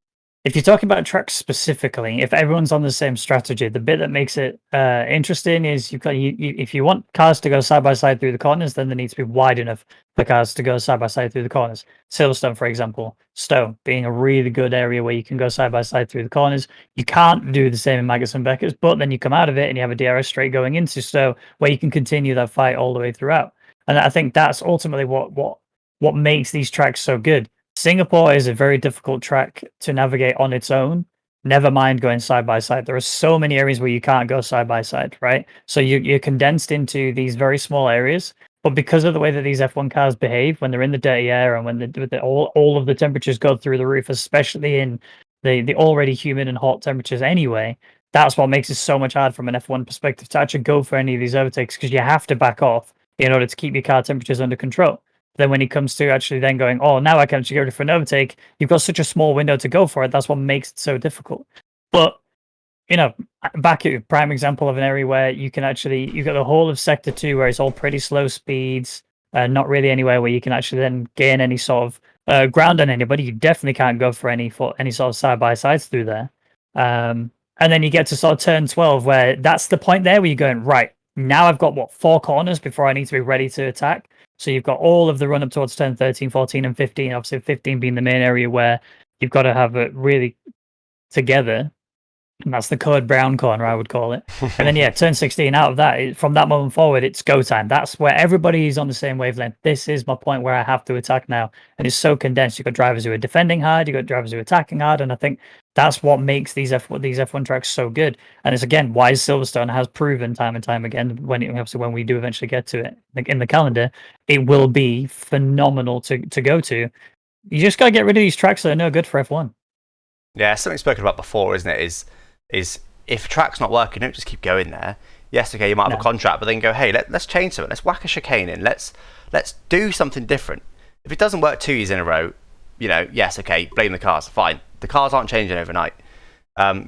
if you're talking about tracks specifically, if everyone's on the same strategy, the bit that makes it interesting is if you want cars to go side by side through the corners, then there needs to be wide enough for cars to go side by side through the corners. Silverstone, for example, Stowe being a really good area where you can go side by side through the corners. You can't do the same in Maggots and Beckers, but then you come out of it and you have a DRS straight going into Stowe where you can continue that fight all the way throughout. And I think that's ultimately what makes these tracks so good. Singapore is a very difficult track to navigate on its own. Never mind going side by side. There are so many areas where you can't go side by side, right? So you're condensed into these very small areas. But because of the way that these F1 cars behave when they're in the dirty air and when all of the temperatures go through the roof, especially in the already humid and hot temperatures anyway, that's what makes it so much hard from an F1 perspective to actually go for any of these overtakes, because you have to back off in order to keep your car temperatures under control. Then when it comes to actually then going, oh, now I can actually go for an overtake, you've got such a small window to go for it. That's what makes it so difficult. But, Baku, prime example of an area where you can actually, you've got the whole of Sector 2 where it's all pretty slow speeds, not really anywhere where you can actually then gain any sort of ground on anybody. You definitely can't go for any sort of side-by-sides through there. And then you get to sort of turn 12 where that's the point there where you're going, right, now I've got, 4 corners before I need to be ready to attack. So you've got all of the run up towards turn 13, 14, and 15. Obviously, 15 being the main area where you've got to have it really together. And that's the code brown corner, I would call it. And then, yeah, turn 16 out of that, from that moment forward, it's go time. That's where everybody is on the same wavelength. This is my point where I have to attack now. And it's so condensed. You've got drivers who are defending hard, you've got drivers who are attacking hard. And I think that's what makes these F1 tracks so good. And it's, again, why Silverstone has proven time and time again, when we do eventually get to it in the calendar, it will be phenomenal to go to. You just got to get rid of these tracks that are no good for F1. Yeah, something spoken about before, isn't it? Is if a track's not working, don't just keep going there. Yes, okay, you might have a contract, but then go, hey, let's change something. Let's whack a chicane in. Let's do something different. If it doesn't work 2 years in a row, yes, okay, blame the cars. Fine. The cars aren't changing overnight.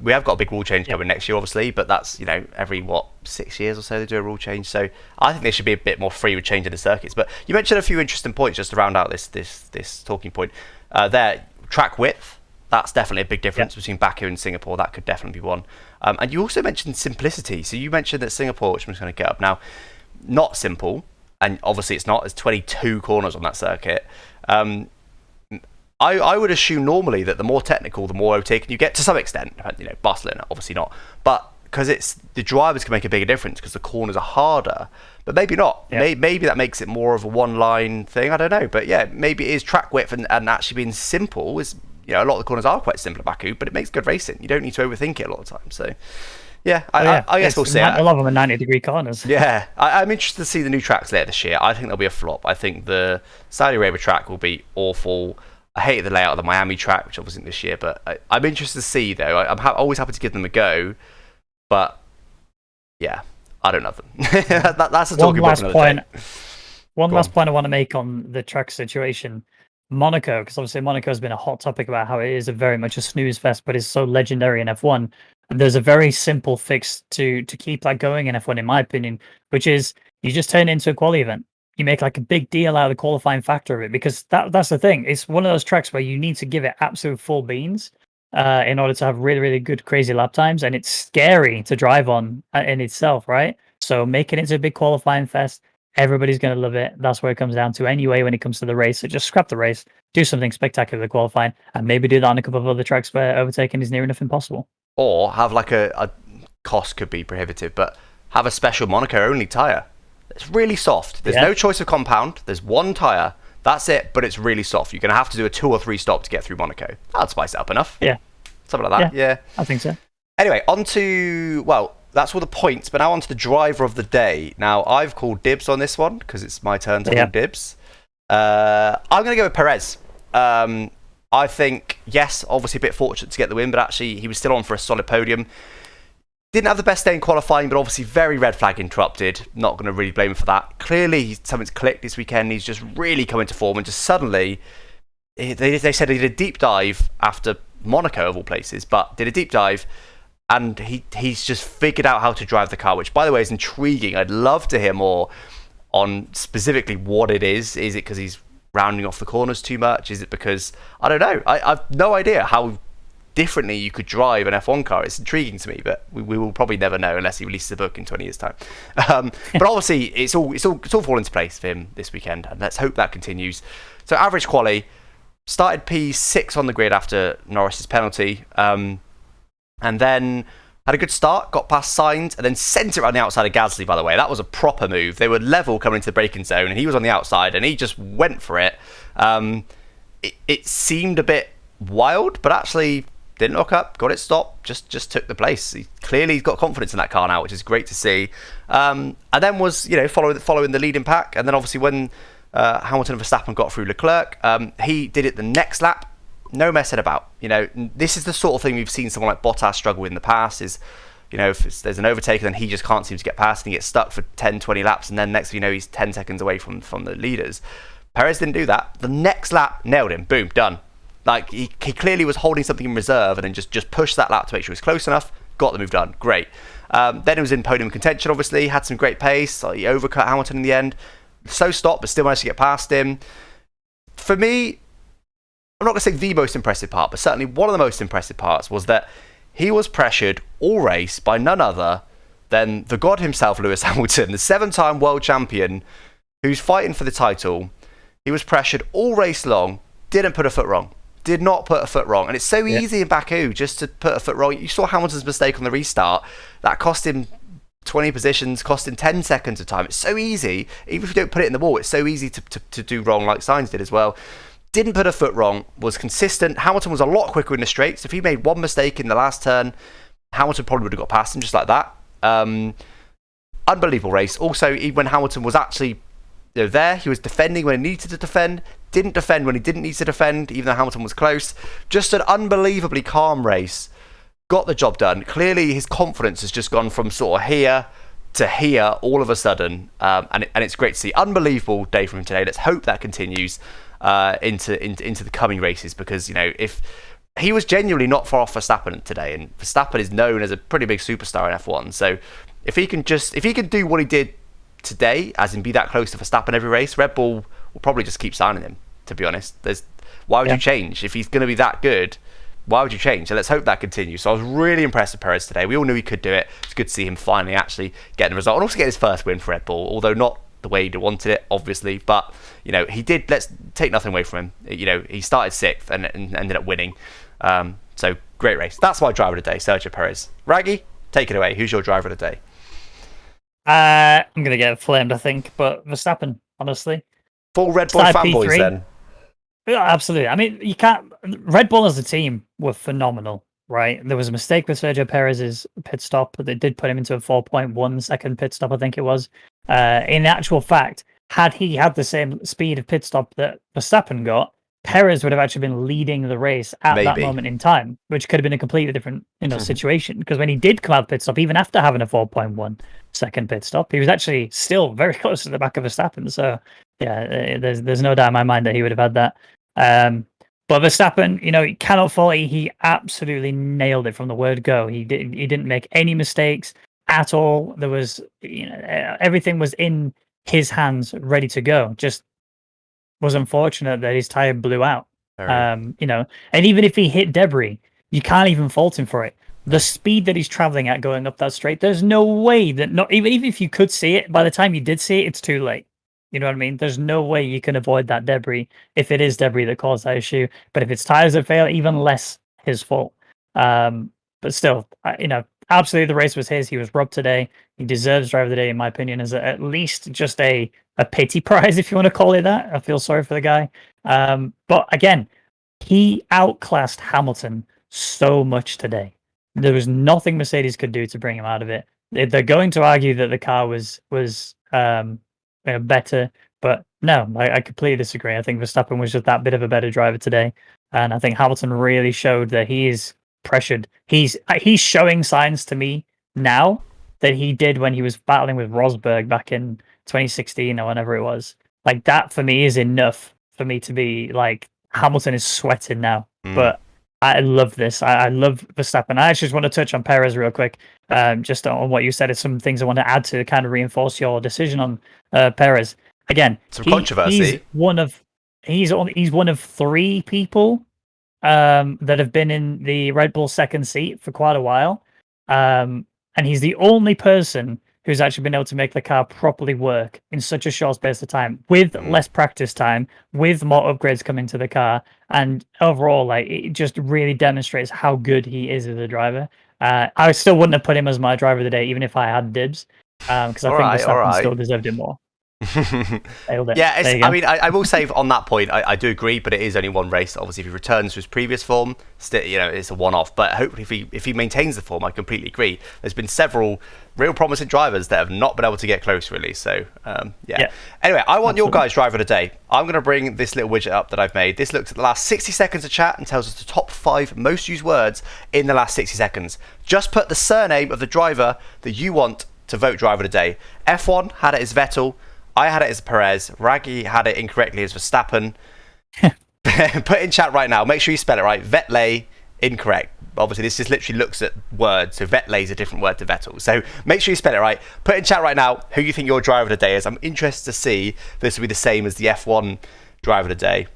We have got a big rule change coming next year, obviously, but that's, every, 6 years or so they do a rule change. So I think they should be a bit more free with changing the circuits. But you mentioned a few interesting points just to round out this talking point. Track width. That's definitely a big difference between Baku and Singapore. That could definitely be one. And you also mentioned simplicity. So you mentioned that Singapore, which I'm just going to get up now, not simple. And obviously it's not. There's 22 corners on that circuit. I would assume normally that the more technical, the more overtaken you get to some extent. Barcelona, obviously not. But because the drivers can make a bigger difference because the corners are harder. But maybe not. Yeah. Maybe that makes it more of a one-line thing. I don't know. But yeah, maybe it is track width and actually being simple is... a lot of the corners are quite simple at Baku, but it makes good racing. You don't need to overthink it a lot of the time. So, yeah, I guess we'll see. A lot of them are 90-degree corners. Yeah, I'm interested to see the new tracks later this year. I think they'll be a flop. I think the Saudi Arabia track will be awful. I hate the layout of the Miami track, which obviously isn't this year, but I'm interested to see, though. I'm always happy to give them a go, but, yeah, I don't know them. That's a talking point. One last point I want to make on the track situation. Monaco, because obviously Monaco has been a hot topic about how it is very much a snooze fest, but it's so legendary in F1. And there's a very simple fix to keep that going in F1, in my opinion, which is you just turn it into a quali event. You make like a big deal out of the qualifying factor of it, because that's the thing. It's one of those tracks where you need to give it absolute full beans in order to have really, really good, crazy lap times. And it's scary to drive on in itself, right? So make it into a big qualifying fest. Everybody's going to love it. That's where it comes down to anyway when it comes to the race. So just scrap the race, do something spectacular to qualifying, and maybe do that on a couple of other tracks where overtaking is near enough impossible. Or have like a cost could be prohibitive, but have a special Monaco-only tyre. It's really soft. There's no choice of compound. There's one tyre. That's it, but it's really soft. You're going to have to do a 2 or 3 stop to get through Monaco. That'd spice it up enough. Yeah. Something like that. Yeah. I think so. Anyway, on to, that's all the points, but now on to the driver of the day. Now, I've called dibs on this one because it's my turn to call dibs. I'm going to go with Perez. I think, yes, obviously a bit fortunate to get the win, but actually he was still on for a solid podium. Didn't have the best day in qualifying, but obviously very red flag interrupted. Not going to really blame him for that. Clearly, something's clicked this weekend. He's just really come into form, and just suddenly, they said he did a deep dive after Monaco, of all places, but did a deep dive, and he's just figured out how to drive the car, which, by the way, is intriguing. I'd love to hear more on specifically what it is. Is it because he's rounding off the corners too much? Is it because, I don't know. I've no idea how differently you could drive an F1 car. It's intriguing to me, but we will probably never know unless he releases a book in 20 years' time. But obviously, it's all fallen into place for him this weekend, and let's hope that continues. So average quali, started P6 on the grid after Norris's penalty, and then had a good start, got past Sainz, and then sent it around the outside of Gasly, by the way. That was a proper move. They were level coming into the braking zone, and he was on the outside, and he just went for it. It seemed a bit wild, but actually didn't look up, got it stopped, just took the place. He's got confidence in that car now, which is great to see. And then was, following the leading pack, and then obviously when Hamilton and Verstappen got through Leclerc, he did it the next lap. No messing about. This is the sort of thing we've seen someone like Bottas struggle with in the past. Is, if there's an overtake, then he just can't seem to get past, and he gets stuck for 10, 20 laps, and then next thing you know, he's 10 seconds away from the leaders. Perez didn't do that. The next lap, nailed him. Boom, done. Like, he clearly was holding something in reserve, and then just pushed that lap to make sure he was close enough. Got the move done. Great. Then he was in podium contention, obviously. Had some great pace. He overcut Hamilton in the end. So stopped, but still managed to get past him. For me, I'm not going to say the most impressive part, but certainly one of the most impressive parts was that he was pressured all race by none other than the god himself, Lewis Hamilton, the 7-time world champion who's fighting for the title. He was pressured all race long, didn't put a foot wrong. did not put a foot wrong. And it's so easy in Baku just to put a foot wrong. You saw Hamilton's mistake on the restart. That cost him 20 positions, cost him 10 seconds of time. It's so easy. Even if you don't put it in the wall, it's so easy to do wrong, like Sainz did as well. Didn't put a foot wrong, was consistent. Hamilton was a lot quicker in the straights. If he made one mistake in the last turn, Hamilton probably would have got past him just like that. Unbelievable race. Also, even when Hamilton was actually there, he was defending when he needed to defend, didn't defend when he didn't need to defend, even though Hamilton was close. Just an unbelievably calm race. Got the job done. Clearly, his confidence has just gone from sort of here to here all of a sudden, and it's great to see. Unbelievable day from him today. Let's hope that continues into the coming races, because if he was genuinely not far off Verstappen today, and Verstappen is known as a pretty big superstar in F1. So if he can do what he did today, as in be that close to Verstappen every race, Red Bull will probably just keep signing him. To be honest, why would you change if he's going to be that good? Why would you change? So let's hope that continues. So I was really impressed with Perez today. We all knew he could do it. It's good to see him finally actually getting the result, and also get his first win for Red Bull, although not the way he wanted it, obviously. But he did. Let's take nothing away from him. He started 6th and ended up winning. So great race. That's my driver of the day, Sergio Perez. Raggy, take it away. Who's your driver of the day? I'm gonna get flamed, I think, but Verstappen, honestly. Full Red Bull fanboys P3. then. Yeah, absolutely. I mean, you can't. Red Bull as a team were phenomenal, right? There was a mistake with Sergio Perez's pit stop, but they did put him into a 4.1 second pit stop, I think it was. In actual fact, had he had the same speed of pit stop that Verstappen got, Perez would have actually been leading the race at that moment in time, which could have been a completely different situation. Because when he did come out pit stop, even after having a 4.1 second pit stop, he was actually still very close to the back of Verstappen. So yeah, there's no doubt in my mind that he would have had that. But Verstappen, he cannot fault. He absolutely nailed it from the word go. He didn't make any mistakes at all. There was, everything was in his hands, ready to go. Just was unfortunate that his tire blew out. And even if he hit debris, you can't even fault him for it. The speed that he's traveling at going up that straight, there's no way that even if you could see it, by the time you did see it, it's too late. You know what I mean? There's no way you can avoid that debris if it is debris that caused that issue. But if it's tires that fail, even less his fault. But still, absolutely the race was his. He was robbed today. He deserves driver of the day, in my opinion, as at least just a pity prize, if you want to call it that. I feel sorry for the guy. But again, he outclassed Hamilton so much today. There was nothing Mercedes could do to bring him out of it. They're going to argue that the car was better, but no, I completely disagree. I think Verstappen was just that bit of a better driver today, and I think Hamilton really showed that he is pressured. He's showing signs to me now that he did when he was battling with Rosberg back in 2016 or whenever it was. Like, that for me is enough for me to be like, Hamilton is sweating now. But I love this. I love Verstappen. I actually just want to touch on Perez real quick, just on what you said. It's some things I want to add to kind of reinforce your decision on Perez. Again, some controversy. He's one of 3 people that have been in the Red Bull second seat for quite a while, and he's the only person who's actually been able to make the car properly work in such a short space of time, with less practice time, with more upgrades coming to the car, and overall, like, it just really demonstrates how good he is as a driver. I still wouldn't have put him as my driver of the day, even if I had dibs, because I think Verstappen still deserved it more. Yeah, I mean, I will say on that point, I do agree, but it is only one race. Obviously, if he returns to his previous form, still, it's a one-off. But hopefully, if he maintains the form, I completely agree. There's been several real promising drivers that have not been able to get close, really. So, yeah. Anyway, I want your guys' driver of the day. I'm going to bring this little widget up that I've made. This looks at the last 60 seconds of chat and tells us the top 5 most used words in the last 60 seconds. Just put the surname of the driver that you want to vote driver of the day. F1 had it as Vettel. I had it as Perez. Raggy had it incorrectly as Verstappen. Put in chat right now. Make sure you spell it right. Vettel, incorrect. Obviously, this just literally looks at words. So Vettel is a different word to Vettel. So make sure you spell it right. Put in chat right now who you think your driver of the day is. I'm interested to see if this will be the same as the F1 driver of the day.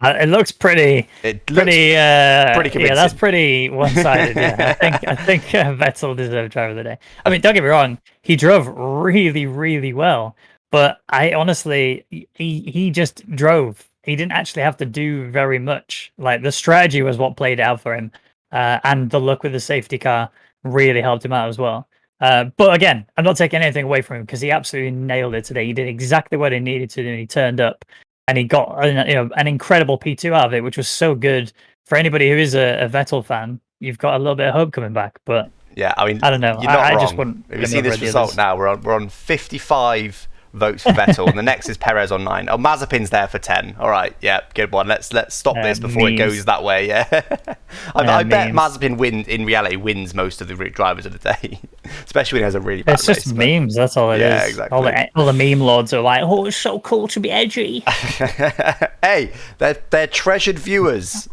It looks pretty convincing. Yeah, that's pretty one-sided. Yeah, I think Vettel deserved driver of the day. I mean, don't get me wrong, he drove really, really well, but I honestly, he just drove he didn't actually have to do very much. Like the strategy was what played out for him, and the luck with the safety car really helped him out as well. But again, I'm not taking anything away from him because he absolutely nailed it today. He did exactly what he needed to do, and he turned up, and he got an incredible P2 out of it, which was so good for anybody who is a Vettel fan. You've got a little bit of hope coming back, but yeah, I mean, I don't know. You're not I wrong. just wouldn't. If you see this result now, we're on 55 votes for Vettel, and the next is Perez on 9. Oh, Mazepin's there for 10. All right, yeah, good one. Let's stop this before it goes that way. Yeah, I bet Mazepin wins most of the route drivers of the day, especially when he has a really bad race. It's just memes. That's all it is. Yeah, exactly. All the meme lords are like, "Oh, it's so cool to be edgy." Hey, they're treasured viewers.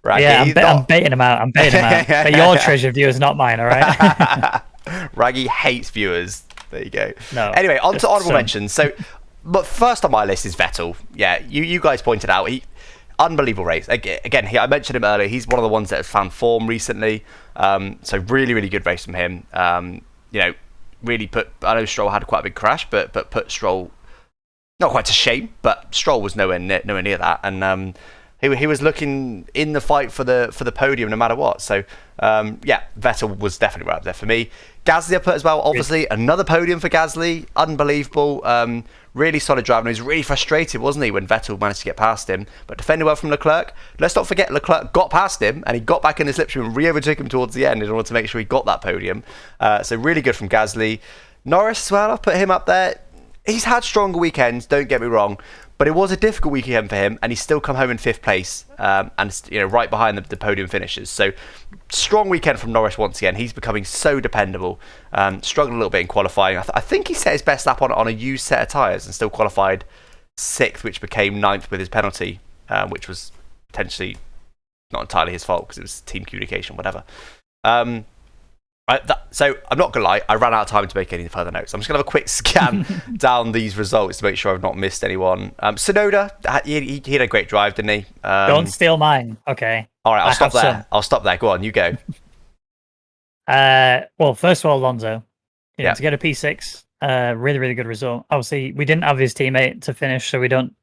Raggy, yeah, I'm baiting them out. But your treasured viewers, not mine. All right. Raggy hates viewers. There you go. No. Anyway, on to honourable mentions. So, but first on my list is Vettel. Yeah, you guys pointed out unbelievable race. Again, I mentioned him earlier. He's one of the ones that has found form recently. So really, really good race from him. Really I know Stroll had quite a big crash, but put Stroll not quite to shame. But Stroll was nowhere near that, and he was looking in the fight for the podium no matter what. So Vettel was definitely right up there for me. Gasly I put as well. Obviously, another podium for Gasly. Unbelievable. Really solid driver. And he was really frustrated, wasn't he, when Vettel managed to get past him. But defended well from Leclerc. Let's not forget Leclerc got past him and he got back in the slipstream and re-overtook him towards the end in order to make sure he got that podium. So really good from Gasly. Norris as well, I've put him up there. He's had stronger weekends, don't get me wrong. But it was a difficult weekend for him, and he's still come home in 5th place, and right behind the podium finishers. So strong weekend from Norris once again. He's becoming so dependable. Struggled a little bit in qualifying. I think he set his best lap on a used set of tyres and still qualified 6th, which became 9th with his penalty, which was potentially not entirely his fault because it was team communication, whatever. So I'm not gonna lie, I ran out of time to make any further notes. I'm just gonna have a quick scan down these results to make sure I've not missed anyone. Sonoda, he had a great drive, didn't he? Don't steal mine. Okay. All right, I'll stop there. Some. I'll stop there. Go on, you go. Well, first of all, Alonso, to get a P6, really, really good result. Obviously, we didn't have his teammate to finish, so we can't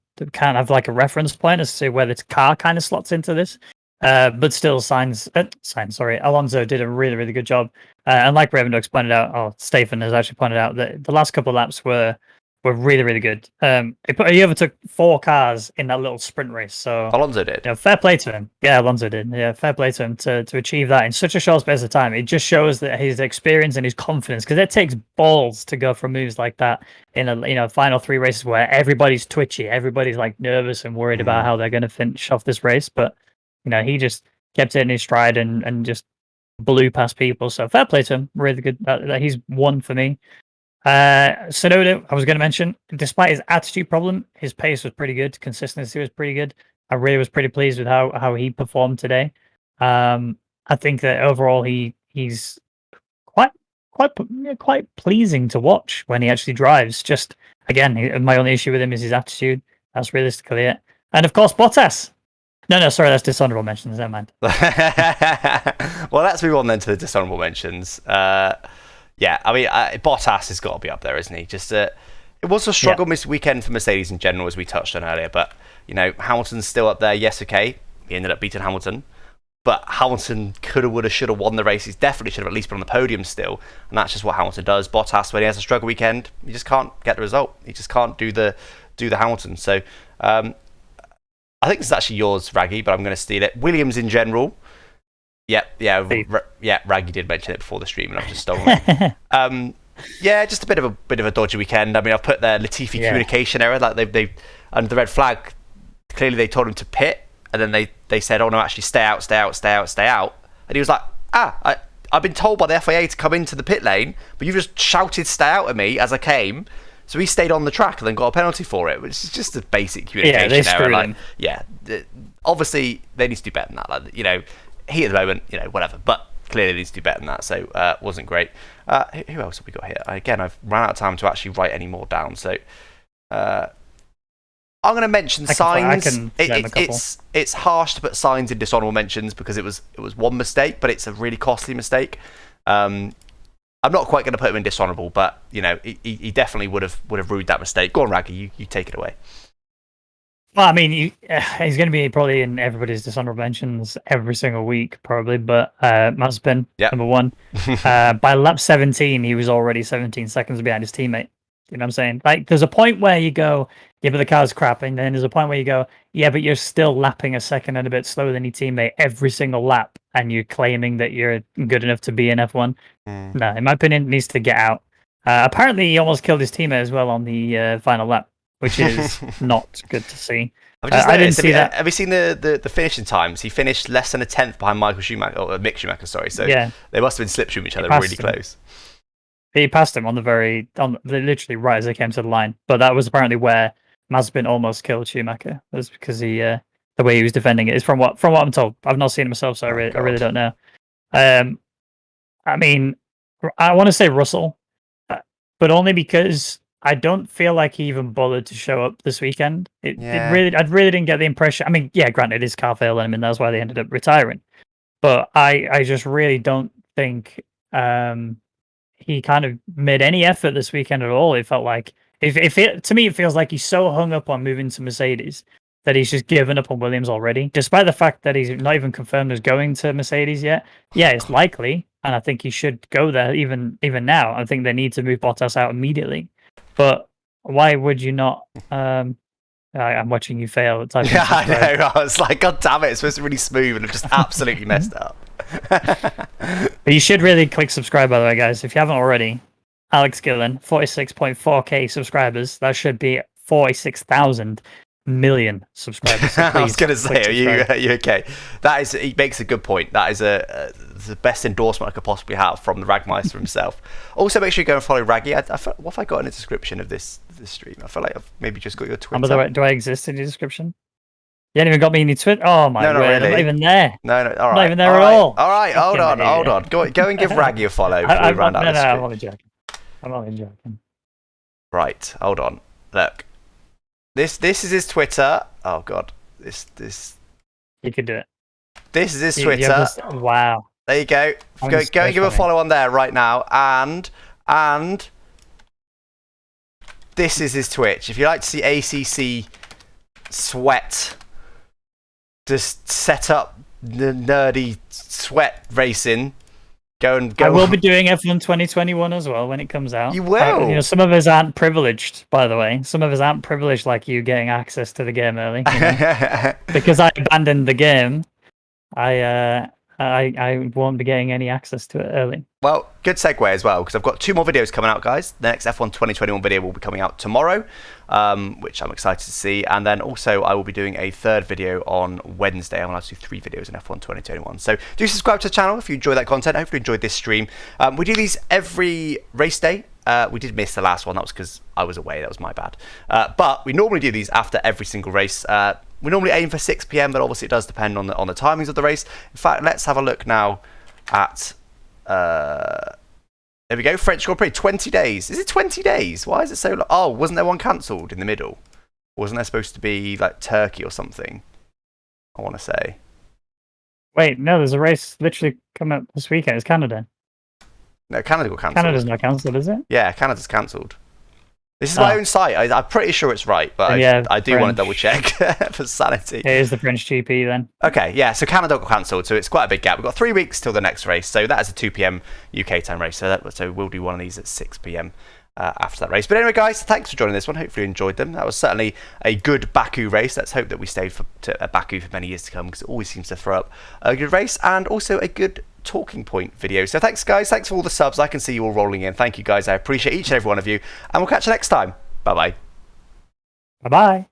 have like a reference point as to where the car kind of slots into this. But still, Alonso did a really, really good job. And like Ravendogs pointed out, or Stephen has actually pointed out, that the last couple of laps were really, really good. He overtook 4 cars in that little sprint race. So Alonso did. Fair play to him. Yeah, Alonso did. Yeah, fair play to him to achieve that in such a short space of time. It just shows that his experience and his confidence, because it takes balls to go for moves like that in a final 3 races where everybody's twitchy, everybody's like nervous and worried about how they're going to finish off this race, but. He just kept it in his stride and just blew past people. So fair play to him. Really good. He's one for me. Sonoda, I was going to mention, despite his attitude problem, his pace was pretty good. Consistency was pretty good. I really was pretty pleased with how he performed today. I think that overall he's quite pleasing to watch when he actually drives. Just again, my only issue with him is his attitude. That's realistically it. And of course, Bottas. No, sorry, that's dishonorable mentions. Never mind. Well, let's move on then to the dishonorable mentions. Bottas has got to be up there, isn't he? Just it was a struggle this weekend for Mercedes in general, as we touched on earlier. But Hamilton's still up there. Yes, okay, he ended up beating Hamilton, but Hamilton coulda, woulda, shoulda won the race. He definitely should have at least been on the podium still, and that's just what Hamilton does. Bottas, when he has a struggle weekend, he just can't get the result. He just can't do the Hamilton. So. I think this is actually yours, Raggy, but I'm going to steal it. Williams in general. Raggy did mention it before the stream, and I've just stolen it. Just a bit of a dodgy weekend. I mean, I've put their Latifi communication error. Like they under the red flag. Clearly, they told him to pit, and then they said, "Oh no, actually, stay out." And he was like, I've been told by the FIA to come into the pit lane, but you just shouted "stay out" at me as I came. So he stayed on the track and then got a penalty for it, which is just a basic communication error. Obviously they need to do better than that. He at the moment, whatever. But clearly needs to do better than that. So wasn't great. Who else have we got here? Again, I've run out of time to actually write any more down. So I'm going to mention Sainz. It's harsh to put Sainz in dishonorable mentions because it was one mistake, but it's a really costly mistake. I'm not quite going to put him in dishonourable, but he definitely would have rued that mistake. Go on, Raggy, you take it away. Well, I mean, he's going to be probably in everybody's dishonorable mentions every single week, probably. But Mazepin, number one. By lap 17, he was already 17 seconds behind his teammate. You know what I'm saying? Like, there's a point where you go, yeah, but the car's crap. And then there's a point where you go, yeah, but you're still lapping a second and a bit slower than your teammate every single lap. And you're claiming that you're good enough to be in F1. No, in my opinion, it needs to get out. Apparently, he almost killed his teammate as well on the final lap, which is not good to see. I didn't see that. Have you seen the finishing times? He finished less than a tenth behind Michael Schumacher, or Mick Schumacher, sorry. So they must have been slipstreaming each other really close. He passed him on literally right as they came to the line. But that was apparently where Mazepin almost killed Schumacher. It was because the way he was defending it is from what I'm told. I've not seen it myself, so I really don't know. I mean, I want to say Russell, but only because I don't feel like he even bothered to show up this weekend. I really didn't get the impression. I mean, yeah, granted, his car failed him, and that's why they ended up retiring. But I just really don't think he kind of made any effort this weekend at all. It felt like, to me, it feels like he's so hung up on moving to Mercedes that he's just given up on Williams already, despite the fact that he's not even confirmed as going to Mercedes yet. Yeah, it's likely, and I think he should go there even now. I think they need to move Bottas out immediately. But why would you not? I'm watching you fail. Yeah, I know. I was like, God damn it! It's supposed to be really smooth, and I've just absolutely messed up. But you should really click subscribe, by the way, guys. If you haven't already, Alex Gillen, 46.4k subscribers. That should be 46,000 million subscribers. So I was going to say, are you okay? He makes a good point. That is the best endorsement I could possibly have from the Ragmeister himself. Also, make sure you go and follow Raggy. What have I got in the description of this stream? I feel like I've maybe just got your Twitter. By the way, do I exist in your description? You haven't even got me in your Twitter? Oh my god, really. I'm not even there. No, all right. I'm not even there at all. All right, hold on. Go and give Raggy a follow before we round out the stream. I'm only joking. Right, hold on. Look. This is his Twitter. Oh god, this. You could do it. This is his Twitter. Wow. There you go. Go and give a follow on there right now, and this is his Twitch. If you like to see ACC sweat, just set up the nerdy sweat racing. Go. I will be doing F1 2021 as well when it comes out. You will. Some of us aren't privileged, by the way. Some of us aren't privileged like you, getting access to the game early. Because I abandoned the game, I won't be getting any access to it early. Well, good segue as well, because I've got 2 more videos coming out, guys. The next F1 2021 video will be coming out tomorrow, which I'm excited to see. And then also I will be doing a 3rd video on Wednesday. I'm going to do 3 videos in F1 2021. So do subscribe to the channel if you enjoy that content. I hope you enjoyed this stream. We do these every race day. We did miss the last one. That was because I was away. That was my bad. But we normally do these after every single race. We normally aim for 6 p.m, but obviously it does depend on the timings of the race. In fact, let's have a look now at... there we go, French Grand Prix, 20 days. Is it 20 days? Why is it so long? Oh, wasn't there one cancelled in the middle? Wasn't there supposed to be like Turkey or something? I want to say. Wait, no, there's a race literally coming up this weekend. It's Canada. No, Canada got cancelled. Canada's not cancelled, is it? Yeah, Canada's cancelled. This is my own site. I'm pretty sure it's right, but I do want to double check for sanity. It is the French GP then. Okay, yeah, so Canada got cancelled, so it's quite a big gap. We've got 3 weeks till the next race, so that is a 2 p.m. UK time race. So we'll do one of these at 6 p.m. After that race. But anyway, guys, thanks for joining this one. Hopefully you enjoyed them. That was certainly a good Baku race. Let's hope that we stay at Baku for many years to come, because it always seems to throw up a good race and also a good talking point video. So thanks, guys. Thanks for all the subs. I can see you all rolling in. Thank you, guys. I appreciate each and every one of you. And we'll catch you next time. Bye-bye. Bye-bye.